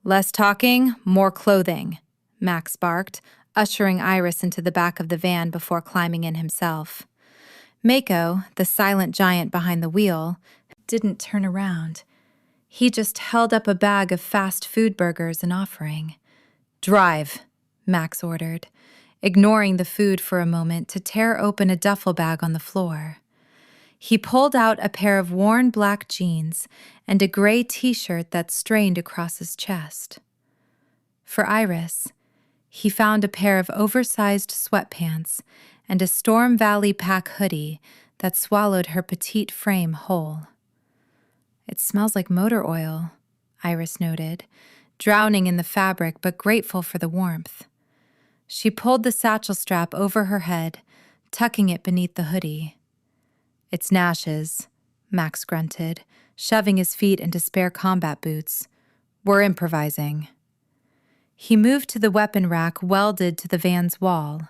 "Less talking, more clothing," Max barked, ushering Iris into the back of the van before climbing in himself. Mako, the silent giant behind the wheel, didn't turn around. He just held up a bag of fast food burgers and offering. "Drive," Max ordered, ignoring the food for a moment to tear open a duffel bag on the floor. He pulled out a pair of worn black jeans and a gray t-shirt that strained across his chest. For Iris, he found a pair of oversized sweatpants and a Storm Valley pack hoodie that swallowed her petite frame whole. "It smells like motor oil," Iris noted, drowning in the fabric but grateful for the warmth. She pulled the satchel strap over her head, tucking it beneath the hoodie. "It's Nash's," Max grunted, shoving his feet into spare combat boots. "We're improvising." He moved to the weapon rack welded to the van's wall.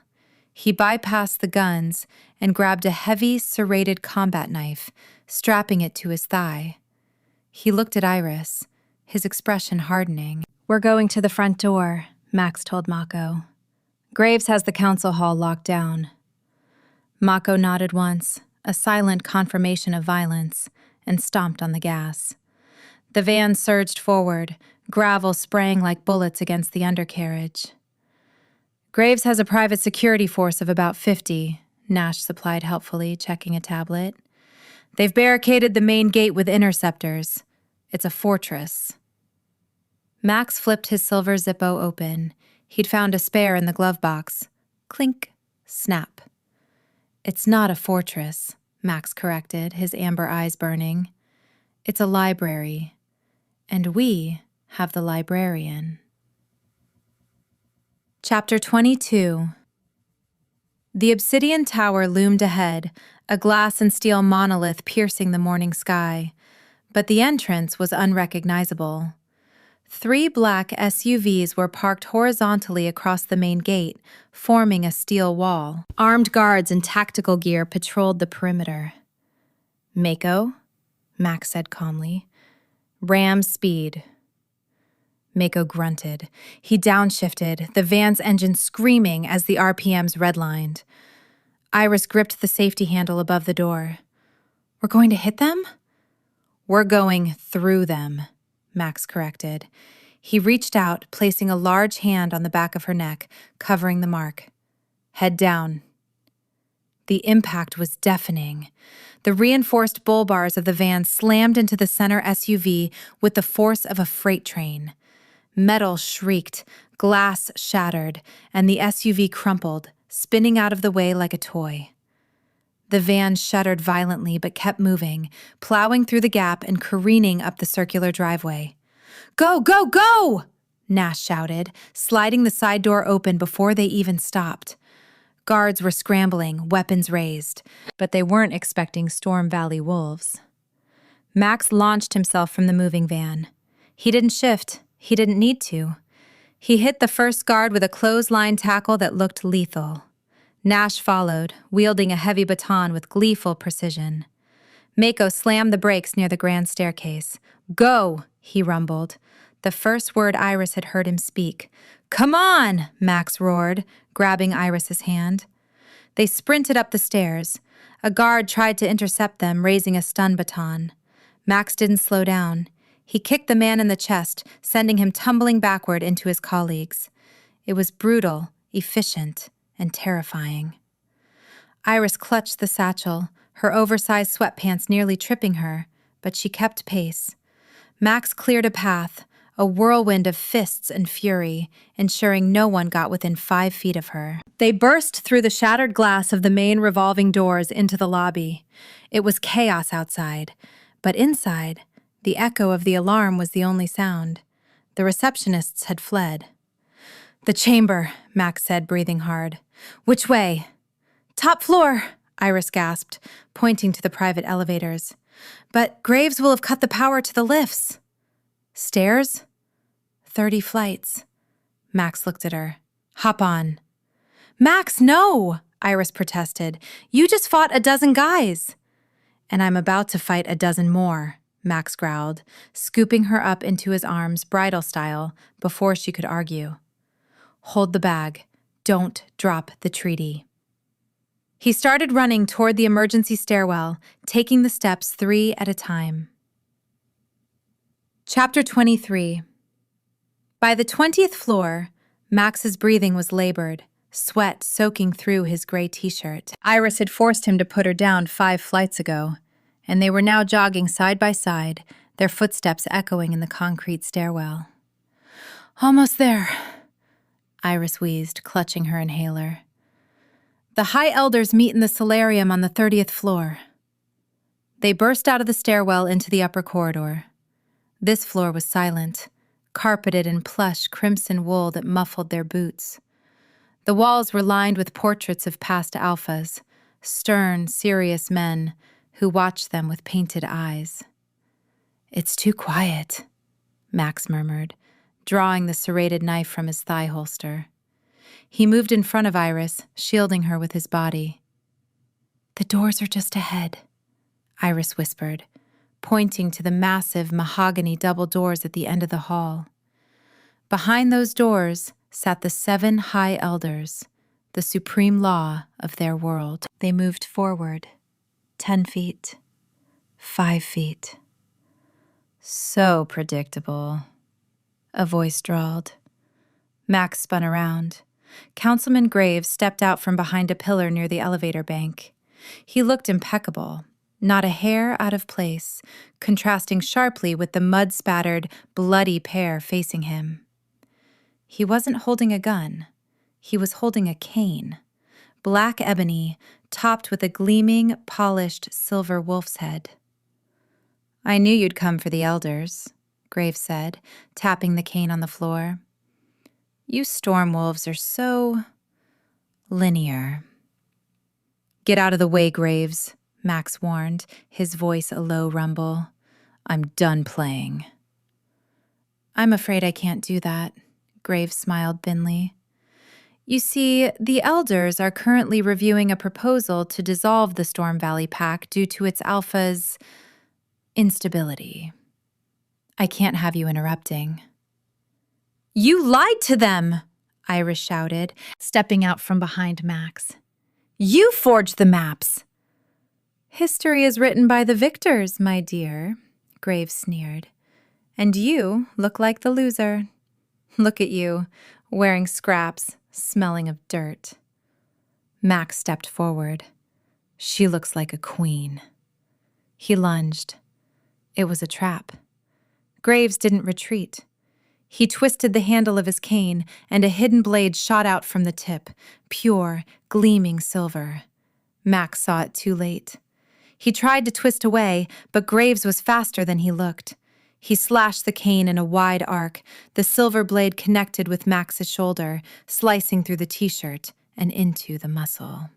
He bypassed the guns and grabbed a heavy, serrated combat knife, strapping it to his thigh. He looked at Iris, his expression hardening. "We're going to the front door," Max told Mako. "Graves has the council hall locked down." Mako nodded once, a silent confirmation of violence, and stomped on the gas. The van surged forward, gravel spraying like bullets against the undercarriage. "Graves has a private security force of about 50, Nash supplied helpfully, checking a tablet. "They've barricaded the main gate with interceptors. It's a fortress." Max flipped his silver Zippo open. He'd found a spare in the glove box. Clink, snap. "It's not a fortress," Max corrected, his amber eyes burning. "It's a library. And we have the librarian." Chapter 22. The obsidian tower loomed ahead, a glass and steel monolith piercing the morning sky. But the entrance was unrecognizable. 3 black SUVs were parked horizontally across the main gate, forming a steel wall. Armed guards in tactical gear patrolled the perimeter. "Mako," Max said calmly. "Ram speed." Mako grunted. He downshifted, the van's engine screaming as the RPMs redlined. Iris gripped the safety handle above the door. "We're going to hit them?" "We're going through them," Max corrected. He reached out, placing a large hand on the back of her neck, covering the mark. "Head down." The impact was deafening. The reinforced bull bars of the van slammed into the center SUV with the force of a freight train. Metal shrieked, glass shattered, and the SUV crumpled, spinning out of the way like a toy. The van shuddered violently but kept moving, plowing through the gap and careening up the circular driveway. "Go, go, go!" Nash shouted, sliding the side door open before they even stopped. Guards were scrambling, weapons raised, but they weren't expecting Storm Valley wolves. Max launched himself from the moving van. He didn't shift. He didn't need to. He hit the first guard with a clothesline tackle that looked lethal. Nash followed, wielding a heavy baton with gleeful precision. Mako slammed the brakes near the grand staircase. "Go!" he rumbled. The first word Iris had heard him speak. "Come on!" Max roared, grabbing Iris's hand. They sprinted up the stairs. A guard tried to intercept them, raising a stun baton. Max didn't slow down. He kicked the man in the chest, sending him tumbling backward into his colleagues. It was brutal, efficient, and terrifying. Iris clutched the satchel, her oversized sweatpants nearly tripping her, but she kept pace. Max cleared a path, a whirlwind of fists and fury, ensuring no one got within 5 feet of her. They burst through the shattered glass of the main revolving doors into the lobby. It was chaos outside, but inside, the echo of the alarm was the only sound. The receptionists had fled. "The chamber," Max said, breathing hard. "Which way?" "Top floor," Iris gasped, pointing to the private elevators. "But Graves will have cut the power to the lifts." "Stairs?" 30 flights. Max looked at her. "Hop on." "Max, no!" Iris protested. "You just fought a dozen guys." "And I'm about to fight a dozen more," Max growled, scooping her up into his arms, bridal style, before she could argue. "Hold the bag. Don't drop the treaty." He started running toward the emergency stairwell, taking the steps 3 at a time. Chapter 23. By the 20th floor, Max's breathing was labored, sweat soaking through his gray t-shirt. Iris had forced him to put her down 5 flights ago, and they were now jogging side by side, their footsteps echoing in the concrete stairwell. "Almost there," Iris wheezed, clutching her inhaler. "The High Elders meet in the solarium on the 30th floor." They burst out of the stairwell into the upper corridor. This floor was silent, carpeted in plush crimson wool that muffled their boots. The walls were lined with portraits of past alphas, stern, serious men who watched them with painted eyes. "It's too quiet," Max murmured, drawing the serrated knife from his thigh holster. He moved in front of Iris, shielding her with his body. "The doors are just ahead," Iris whispered, pointing to the massive mahogany double doors at the end of the hall. Behind those doors sat the 7 High Elders, the supreme law of their world. They moved forward, 10 feet, 5 feet. "So predictable," a voice drawled. Max spun around. Councilman Graves stepped out from behind a pillar near the elevator bank. He looked impeccable, not a hair out of place, contrasting sharply with the mud-spattered, bloody pair facing him. He wasn't holding a gun. He was holding a cane, black ebony, topped with a gleaming, polished silver wolf's head. "I knew you'd come for the elders," Graves said, tapping the cane on the floor. "You storm wolves are so linear." "Get out of the way, Graves," Max warned, his voice a low rumble. I'm done playing." "I'm afraid I can't do that," Graves smiled thinly. "You see, the elders are currently reviewing a proposal to dissolve the Storm Valley Pact due to its alpha's instability. I can't have you interrupting." "You lied to them!" Iris shouted, stepping out from behind Max. "You forged the maps!" "History is written by the victors, my dear," Graves sneered. "And you look like the loser. Look at you, wearing scraps, smelling of dirt." Max stepped forward. "She looks like a queen." He lunged. It was a trap. Graves didn't retreat. He twisted the handle of his cane, and a hidden blade shot out from the tip, pure, gleaming silver. Max saw it too late. He tried to twist away, but Graves was faster than he looked. He slashed the cane in a wide arc. The silver blade connected with Max's shoulder, slicing through the t-shirt and into the muscle.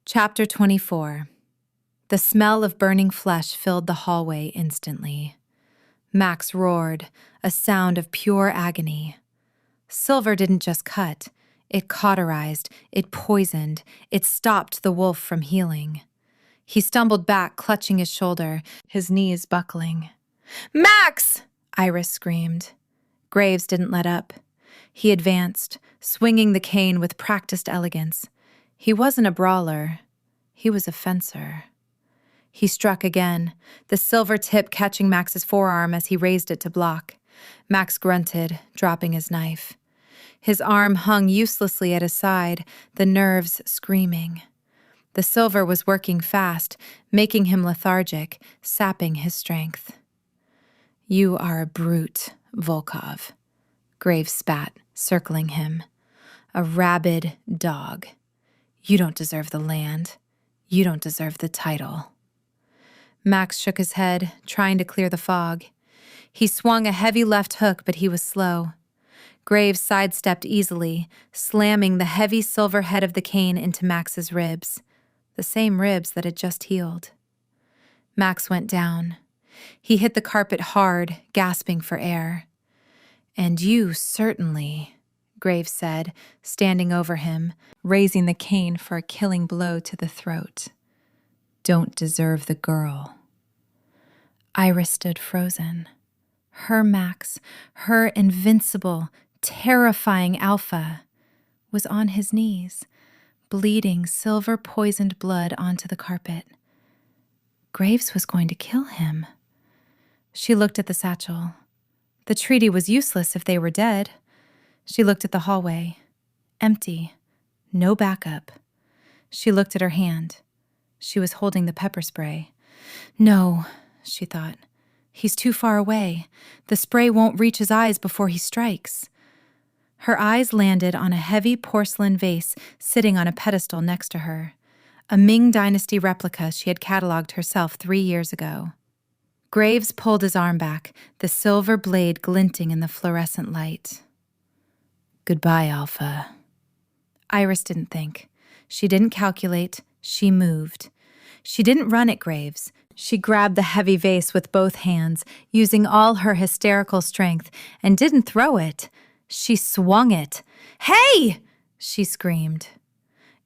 Chapter 24. The smell of burning flesh filled the hallway instantly. Max roared, a sound of pure agony. Silver didn't just cut. It cauterized, it poisoned, it stopped the wolf from healing. He stumbled back, clutching his shoulder, his knees buckling. "Max!" Iris screamed. Graves didn't let up. He advanced, swinging the cane with practiced elegance. He wasn't a brawler. He was a fencer. He struck again, the silver tip catching Max's forearm as he raised it to block. Max grunted, dropping his knife. His arm hung uselessly at his side, the nerves screaming. The silver was working fast, making him lethargic, sapping his strength. "You are a brute, Volkov," Graves spat, circling him. "A rabid dog. You don't deserve the land. You don't deserve the title." Max shook his head, trying to clear the fog. He swung a heavy left hook, but he was slow. Graves sidestepped easily, slamming the heavy silver head of the cane into Max's ribs, the same ribs that had just healed. Max went down. He hit the carpet hard, gasping for air. "And you certainly," Graves said, standing over him, raising the cane for a killing blow to the throat, "don't deserve the girl." Iris stood frozen. Her Max, her invincible, terrifying alpha, was on his knees, bleeding silver-poisoned blood onto the carpet. Graves was going to kill him. She looked at the satchel. The treaty was useless if they were dead. She looked at the hallway. Empty. No backup. She looked at her hand. She was holding the pepper spray. "No," she thought. "He's too far away. The spray won't reach his eyes before he strikes." Her eyes landed on a heavy porcelain vase sitting on a pedestal next to her, a Ming Dynasty replica she had cataloged herself 3 years ago. Graves pulled his arm back, the silver blade glinting in the fluorescent light. "Goodbye, Alpha." Iris didn't think. She didn't calculate. She moved. She didn't run at Graves. She grabbed the heavy vase with both hands, using all her hysterical strength, and didn't throw it. She swung it. "Hey!" she screamed.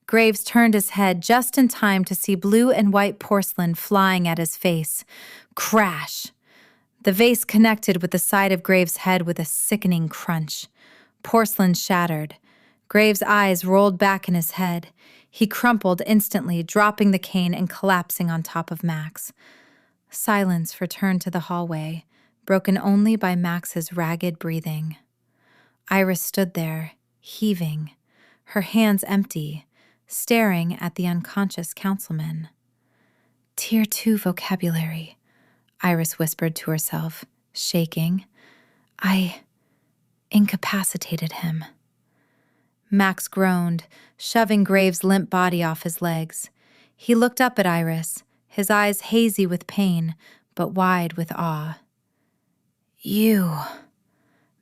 Graves turned his head just in time to see blue and white porcelain flying at his face. Crash! The vase connected with the side of Graves' head with a sickening crunch. Porcelain shattered. Graves' eyes rolled back in his head. He crumpled instantly, dropping the cane and collapsing on top of Max. Silence returned to the hallway, broken only by Max's ragged breathing. Iris stood there, heaving, her hands empty, staring at the unconscious councilman. "Tier 2 vocabulary," Iris whispered to herself, shaking. "I incapacitated him." Max groaned, shoving Graves' limp body off his legs. He looked up at Iris, his eyes hazy with pain, but wide with awe. "You,"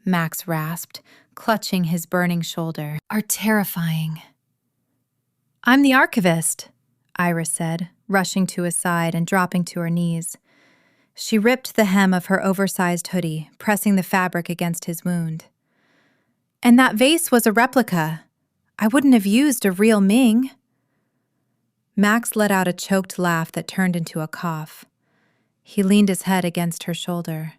Max rasped, clutching his burning shoulder, "are terrifying." "I'm the Archivist," Iris said, rushing to his side and dropping to her knees. She ripped the hem of her oversized hoodie, pressing the fabric against his wound. And that vase was a replica. I wouldn't have used a real Ming. Max let out a choked laugh that turned into a cough. He leaned his head against her shoulder.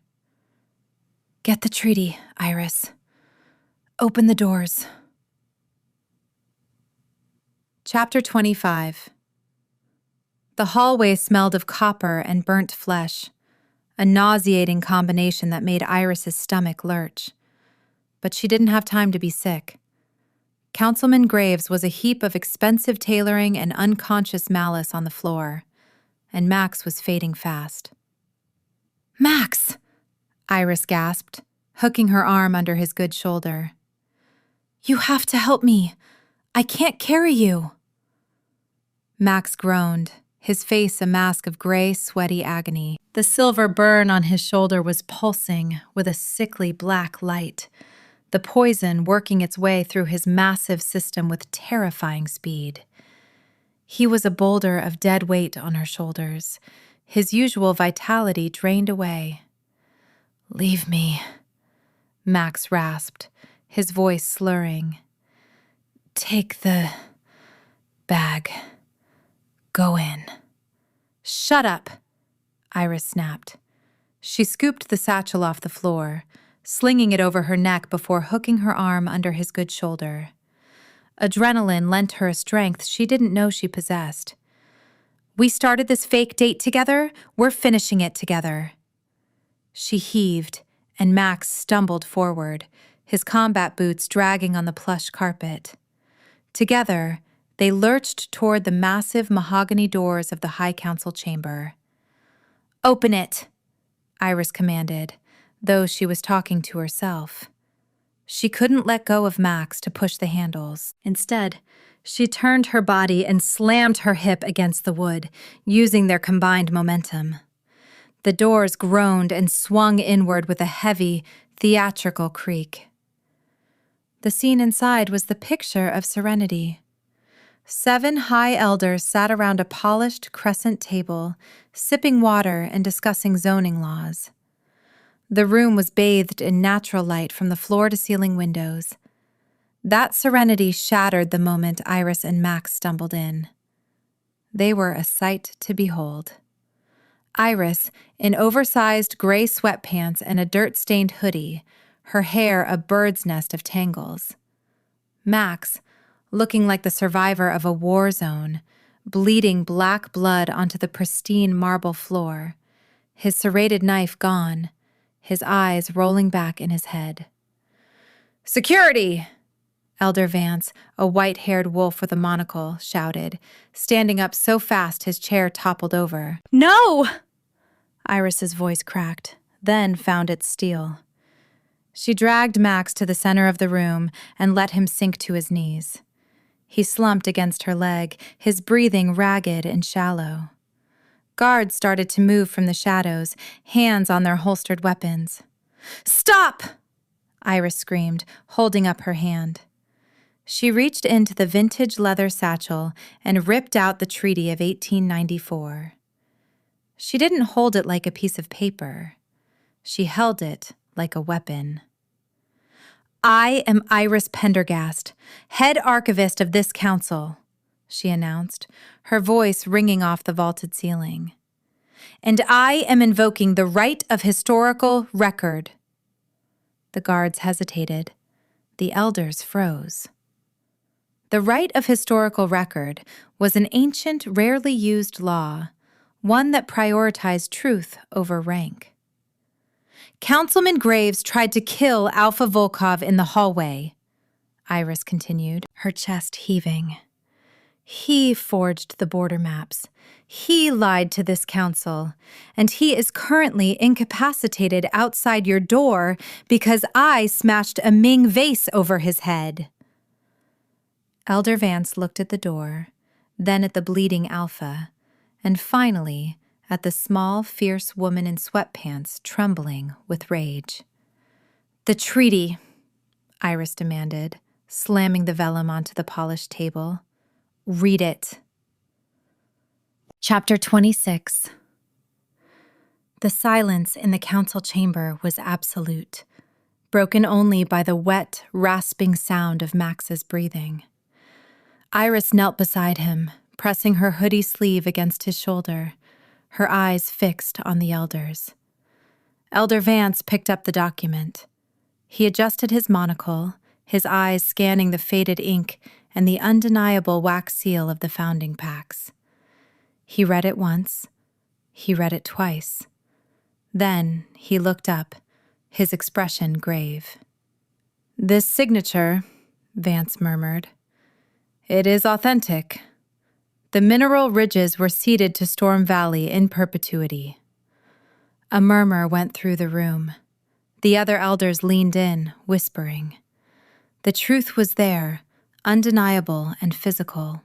Get the treaty, Iris. Open the doors. Chapter 25. The hallway smelled of copper and burnt flesh, a nauseating combination that made Iris's stomach lurch. But she didn't have time to be sick. Councilman Graves was a heap of expensive tailoring and unconscious malice on the floor, and Max was fading fast. Max! Iris gasped, hooking her arm under his good shoulder. You have to help me. I can't carry you. Max groaned, his face a mask of gray, sweaty agony. The silver burn on his shoulder was pulsing with a sickly black light, the poison working its way through his massive system with terrifying speed. He was a boulder of dead weight on her shoulders, his usual vitality drained away. Leave me, Max rasped, his voice slurring. Take the bag. Go in. Shut up, Iris snapped. She scooped the satchel off the floor, slinging it over her neck before hooking her arm under his good shoulder. Adrenaline lent her a strength she didn't know she possessed. We started this fake date together. We're finishing it together. She heaved, and Max stumbled forward, his combat boots dragging on the plush carpet. Together, they lurched toward the massive mahogany doors of the High Council chamber. Open it, Iris commanded, though she was talking to herself. She couldn't let go of Max to push the handles. Instead, she turned her body and slammed her hip against the wood, using their combined momentum. The doors groaned and swung inward with a heavy, theatrical creak. The scene inside was the picture of serenity. 7 high elders sat around a polished crescent table, sipping water and discussing zoning laws. The room was bathed in natural light from the floor-to-ceiling windows. That serenity shattered the moment Iris and Max stumbled in. They were a sight to behold. Iris, in oversized gray sweatpants and a dirt-stained hoodie, her hair a bird's nest of tangles. Max, looking like the survivor of a war zone, bleeding black blood onto the pristine marble floor, his serrated knife gone, his eyes rolling back in his head. Security! Elder Vance, a white-haired wolf with a monocle, shouted, standing up so fast his chair toppled over. No! Iris's voice cracked, then found its steel. She dragged Max to the center of the room and let him sink to his knees. He slumped against her leg, his breathing ragged and shallow. Guards started to move from the shadows, hands on their holstered weapons. Stop! Iris screamed, holding up her hand. She reached into the vintage leather satchel and ripped out the Treaty of 1894. She didn't hold it like a piece of paper. She held it like a weapon. I am Iris Pendergast, head archivist of this council, she announced, her voice ringing off the vaulted ceiling. And I am invoking the right of historical record. The guards hesitated. The elders froze. The right of historical record was an ancient, rarely used law, one that prioritized truth over rank. Councilman Graves tried to kill Alpha Volkov in the hallway, Iris continued, her chest heaving. He forged the border maps. He lied to this council, and he is currently incapacitated outside your door because I smashed a Ming vase over his head. Elder Vance looked at the door, then at the bleeding Alpha, and finally at the small, fierce woman in sweatpants trembling with rage. The treaty, Iris demanded, slamming the vellum onto the polished table. Read it. Chapter 26. The silence in the council chamber was absolute, broken only by the wet, rasping sound of Max's breathing. Iris knelt beside him, pressing her hoodie sleeve against his shoulder, her eyes fixed on the elders. Elder Vance picked up the document. He adjusted his monocle, his eyes scanning the faded ink and the undeniable wax seal of the founding packs. He read it once. He read it twice. Then he looked up, his expression grave. "This signature," Vance murmured. "It is authentic. The mineral ridges were ceded to Storm Valley in perpetuity." A murmur went through the room. The other elders leaned in, whispering. The truth was there, undeniable and physical.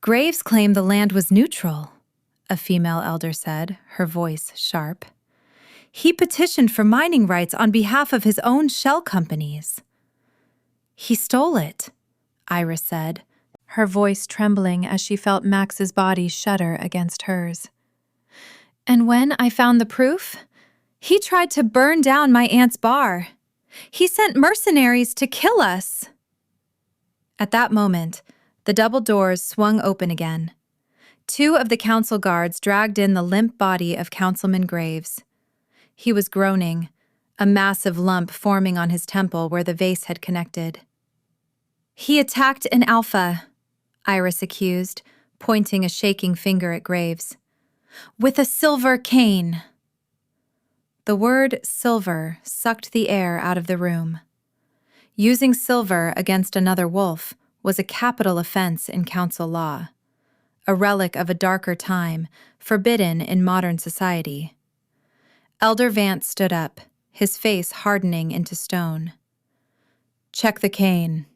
"Graves claimed the land was neutral," a female elder said, her voice sharp. "He petitioned for mining rights on behalf of his own shell companies." "He stole it," Iris said, her voice trembling as she felt Max's body shudder against hers. "And when I found the proof, he tried to burn down my aunt's bar. He sent mercenaries to kill us." At that moment, the double doors swung open again. 2 of the council guards dragged in the limp body of Councilman Graves. He was groaning, a massive lump forming on his temple where the vase had connected. "He attacked an alpha," Iris accused, pointing a shaking finger at Graves. "With a silver cane." The word silver sucked the air out of the room. Using silver against another wolf was a capital offense in council law, a relic of a darker time, forbidden in modern society. Elder Vance stood up, his face hardening into stone. "Check the cane."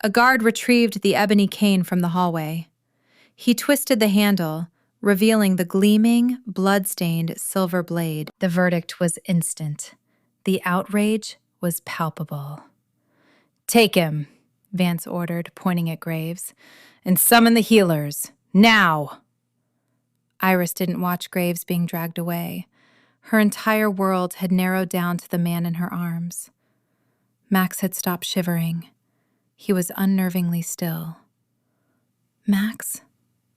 A guard retrieved the ebony cane from the hallway. He twisted the handle, revealing the gleaming, blood-stained silver blade. The verdict was instant. The outrage was palpable. "Take him," Vance ordered, pointing at Graves, "and summon the healers. Now!" Iris didn't watch Graves being dragged away. Her entire world had narrowed down to the man in her arms. Max had stopped shivering. He was unnervingly still. "Max,"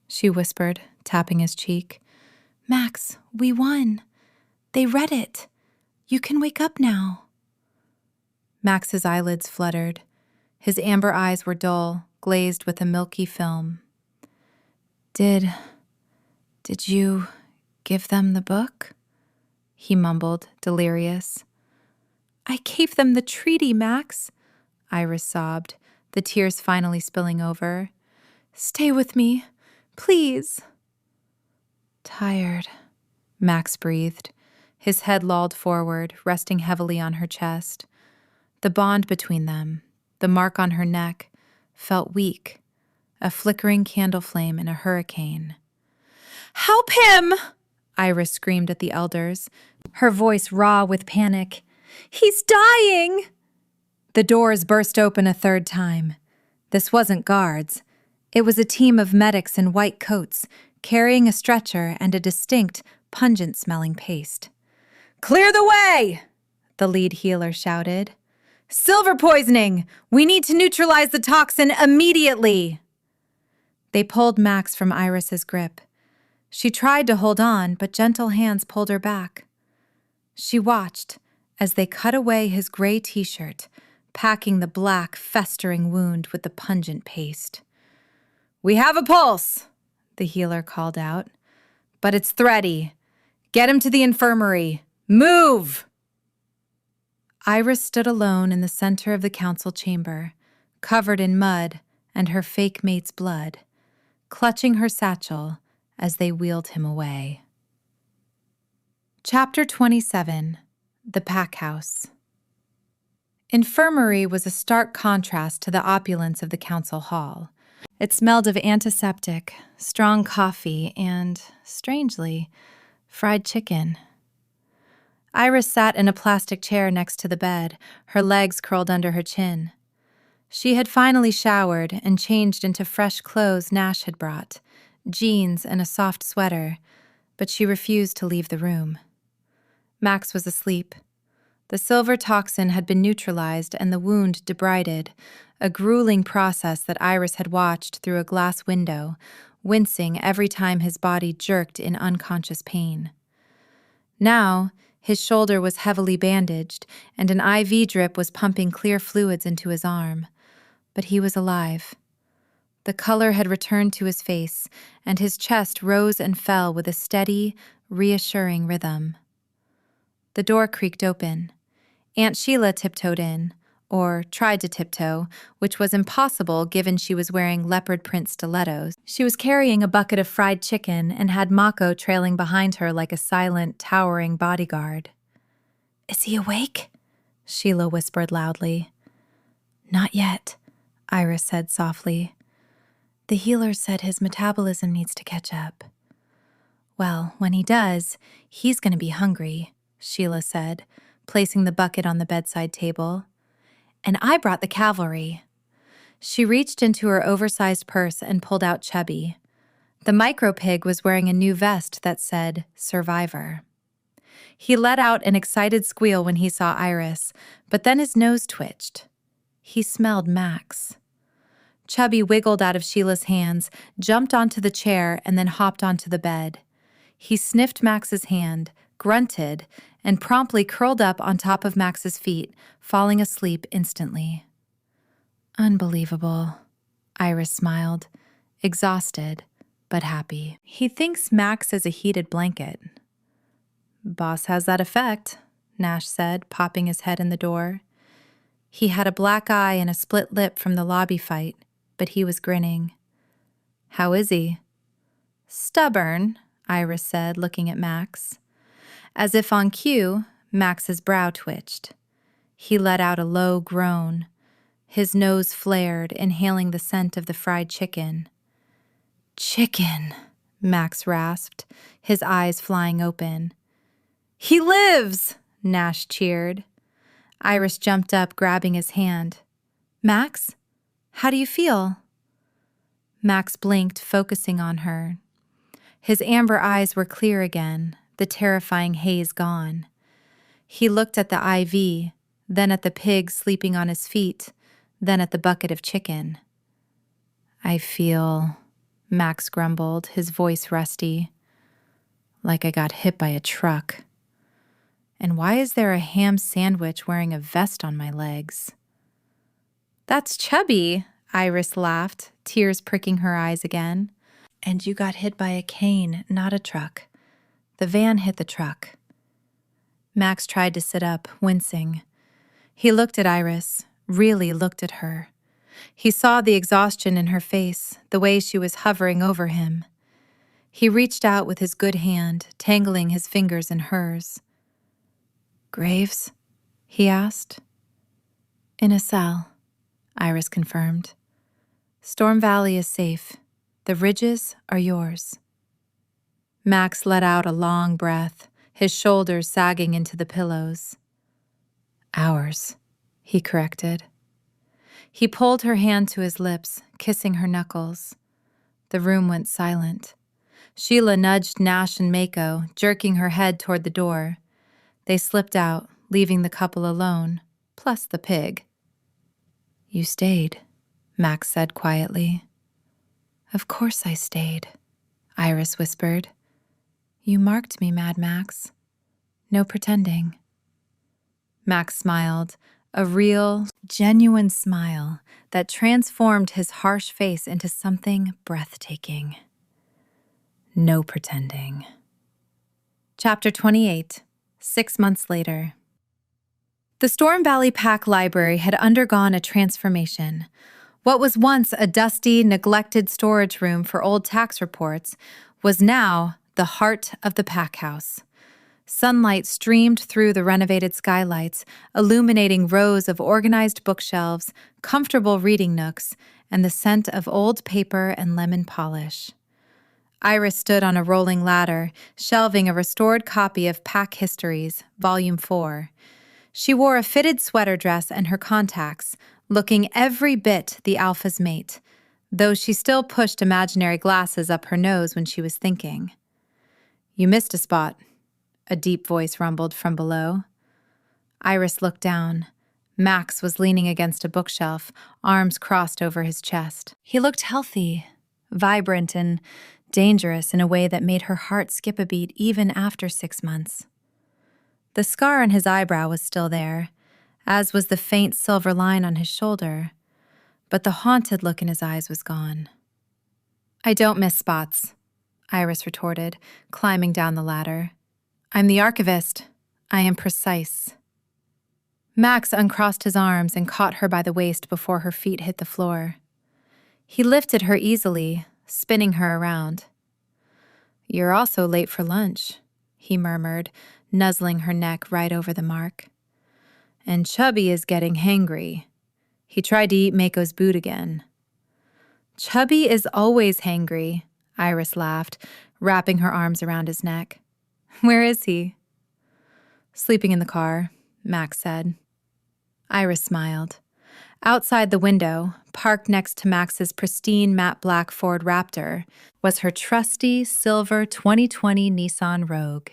she whispered, tapping his cheek. "Max, we won. They read it. You can wake up now." Max's eyelids fluttered. His amber eyes were dull, glazed with a milky film. Did you give them the book?" he mumbled, delirious. "I gave them the treaty, Max," Iris sobbed, the tears finally spilling over. "Stay with me, please." "Tired," Max breathed. His head lolled forward, resting heavily on her chest. The bond between them, the mark on her neck, felt weak, a flickering candle flame in a hurricane. "Help him!" Iris screamed at the elders, her voice raw with panic. "He's dying!" The doors burst open a third time. This wasn't guards. It was a team of medics in white coats, carrying a stretcher and a distinct, pungent-smelling paste. "Clear the way!" the lead healer shouted. "Silver poisoning! We need to neutralize the toxin immediately!" They pulled Max from Iris's grip. She tried to hold on, but gentle hands pulled her back. She watched as they cut away his gray t-shirt, packing the black, festering wound with the pungent paste. "We have a pulse," the healer called out. "But it's thready. Get him to the infirmary. Move!" Iris stood alone in the center of the council chamber, covered in mud and her fake mate's blood, clutching her satchel as they wheeled him away. Chapter 27. The Pack House. Infirmary was a stark contrast to the opulence of the council hall. It smelled of antiseptic, strong coffee, and, strangely, fried chicken. Iris sat in a plastic chair next to the bed, her legs curled under her chin. She had finally showered and changed into fresh clothes Nash had brought, jeans and a soft sweater, but she refused to leave the room. Max was asleep. The silver toxin had been neutralized and the wound debrided, a grueling process that Iris had watched through a glass window, wincing every time his body jerked in unconscious pain. Now, his shoulder was heavily bandaged, and an IV drip was pumping clear fluids into his arm. But he was alive. The color had returned to his face, and his chest rose and fell with a steady, reassuring rhythm. The door creaked open. Aunt Sheila tiptoed in, or tried to tiptoe, which was impossible given she was wearing leopard print stilettos. She was carrying a bucket of fried chicken and had Mako trailing behind her like a silent, towering bodyguard. "Is he awake?" Sheila whispered loudly. "Not yet," Iris said softly. "The healer said his metabolism needs to catch up." "Well, when he does, he's going to be hungry," Sheila said, placing the bucket on the bedside table. "And I brought the cavalry." She reached into her oversized purse and pulled out Chubby. The micro-pig was wearing a new vest that said, "Survivor." He let out an excited squeal when he saw Iris, but then his nose twitched. He smelled Max. Chubby wiggled out of Sheila's hands, jumped onto the chair, and then hopped onto the bed. He sniffed Max's hand, grunted, and promptly curled up on top of Max's feet, falling asleep instantly. "Unbelievable," Iris smiled, exhausted, but happy. "He thinks Max is a heated blanket." "Boss has that effect," Nash said, popping his head in the door. He had a black eye and a split lip from the lobby fight, but he was grinning. "How is he?" "Stubborn," Iris said, looking at Max. As if on cue, Max's brow twitched. He let out a low groan. His nose flared, inhaling the scent of the fried chicken. "Chicken," Max rasped, his eyes flying open. "He lives!" Nash cheered. Iris jumped up, grabbing his hand. "Max, how do you feel?" Max blinked, focusing on her. His amber eyes were clear again, the terrifying haze gone. He looked at the IV, then at the pig sleeping on his feet, then at the bucket of chicken. "I feel," Max grumbled, his voice rusty, "like I got hit by a truck. And why is there a ham sandwich wearing a vest on my legs?" "That's Chubby," Iris laughed, tears pricking her eyes again. "And you got hit by a cane, not a truck. The van hit the truck." Max tried to sit up, wincing. He looked at Iris, really looked at her. He saw the exhaustion in her face, the way she was hovering over him. He reached out with his good hand, tangling his fingers in hers. "Graves?" he asked. "In a cell," Iris confirmed. "Storm Valley is safe. The ridges are yours." Max let out a long breath, his shoulders sagging into the pillows. "Ours," he corrected. He pulled her hand to his lips, kissing her knuckles. The room went silent. Sheila nudged Nash and Mako, jerking her head toward the door. They slipped out, leaving the couple alone, plus the pig. "You stayed," Max said quietly. "Of course I stayed," Iris whispered. "You marked me, Mad Max. No pretending." Max smiled, a real, genuine smile that transformed his harsh face into something breathtaking. No pretending. Chapter 28, 6 months later. The Storm Valley Pack Library had undergone a transformation. What was once a dusty, neglected storage room for old tax reports was now the heart of the pack house. Sunlight streamed through the renovated skylights, illuminating rows of organized bookshelves, comfortable reading nooks, and the scent of old paper and lemon polish. Iris stood on a rolling ladder, shelving a restored copy of Pack Histories, Volume 4. She wore a fitted sweater dress and her contacts, looking every bit the alpha's mate, though she still pushed imaginary glasses up her nose when she was thinking. You missed a spot, a deep voice rumbled from below. Iris looked down. Max was leaning against a bookshelf, arms crossed over his chest. He looked healthy, vibrant, and dangerous in a way that made her heart skip a beat even after 6 months. The scar on his eyebrow was still there, as was the faint silver line on his shoulder, but the haunted look in his eyes was gone. I don't miss spots, Iris retorted, climbing down the ladder. I'm the Archivist. I am precise. Max uncrossed his arms and caught her by the waist before her feet hit the floor. He lifted her easily, spinning her around. You're also late for lunch, he murmured, nuzzling her neck right over the mark. And Chubby is getting hangry. He tried to eat Mako's boot again. Chubby is always hangry, Iris laughed, wrapping her arms around his neck. Where is he? Sleeping in the car, Max said. Iris smiled. Outside the window, parked next to Max's pristine matte black Ford Raptor, was her trusty silver 2020 Nissan Rogue.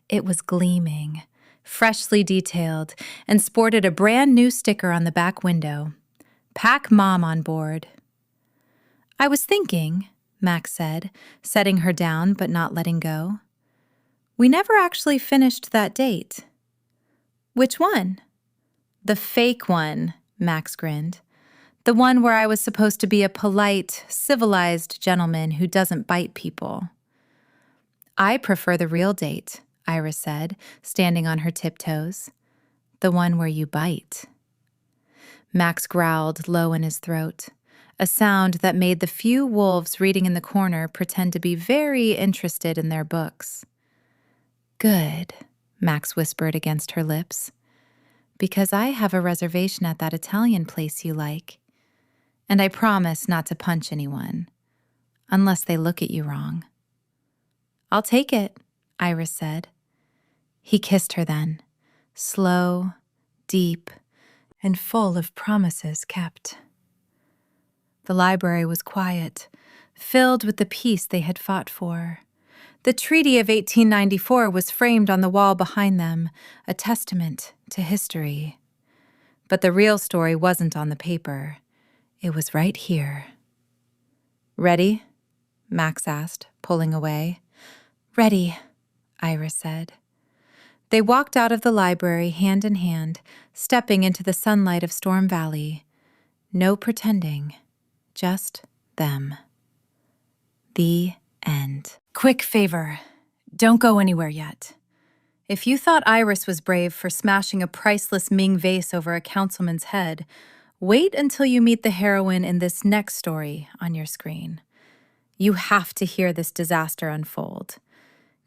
It was gleaming, freshly detailed, and sported a brand new sticker on the back window. Pack Mom on board. I was thinking, Max said, setting her down but not letting go. We never actually finished that date. Which one? The fake one, Max grinned. The one where I was supposed to be a polite, civilized gentleman who doesn't bite people. I prefer the real date, Iris said, standing on her tiptoes. The one where you bite. Max growled low in his throat, a sound that made the few wolves reading in the corner pretend to be very interested in their books. Good, Max whispered against her lips. Because I have a reservation at that Italian place you like. And I promise not to punch anyone, unless they look at you wrong. I'll take it, Iris said. He kissed her then, slow, deep, and full of promises kept. The library was quiet, filled with the peace they had fought for. The Treaty of 1894 was framed on the wall behind them, a testament to history. But the real story wasn't on the paper. It was right here. Ready? Max asked, pulling away. Ready, Iris said. They walked out of the library hand in hand, stepping into the sunlight of Storm Valley. No pretending, just them. The end. Quick favor. Don't go anywhere yet. If you thought Iris was brave for smashing a priceless Ming vase over a councilman's head, wait until you meet the heroine in this next story on your screen. You have to hear this disaster unfold.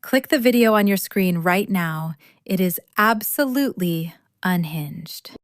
Click the video on your screen right now. It is absolutely unhinged.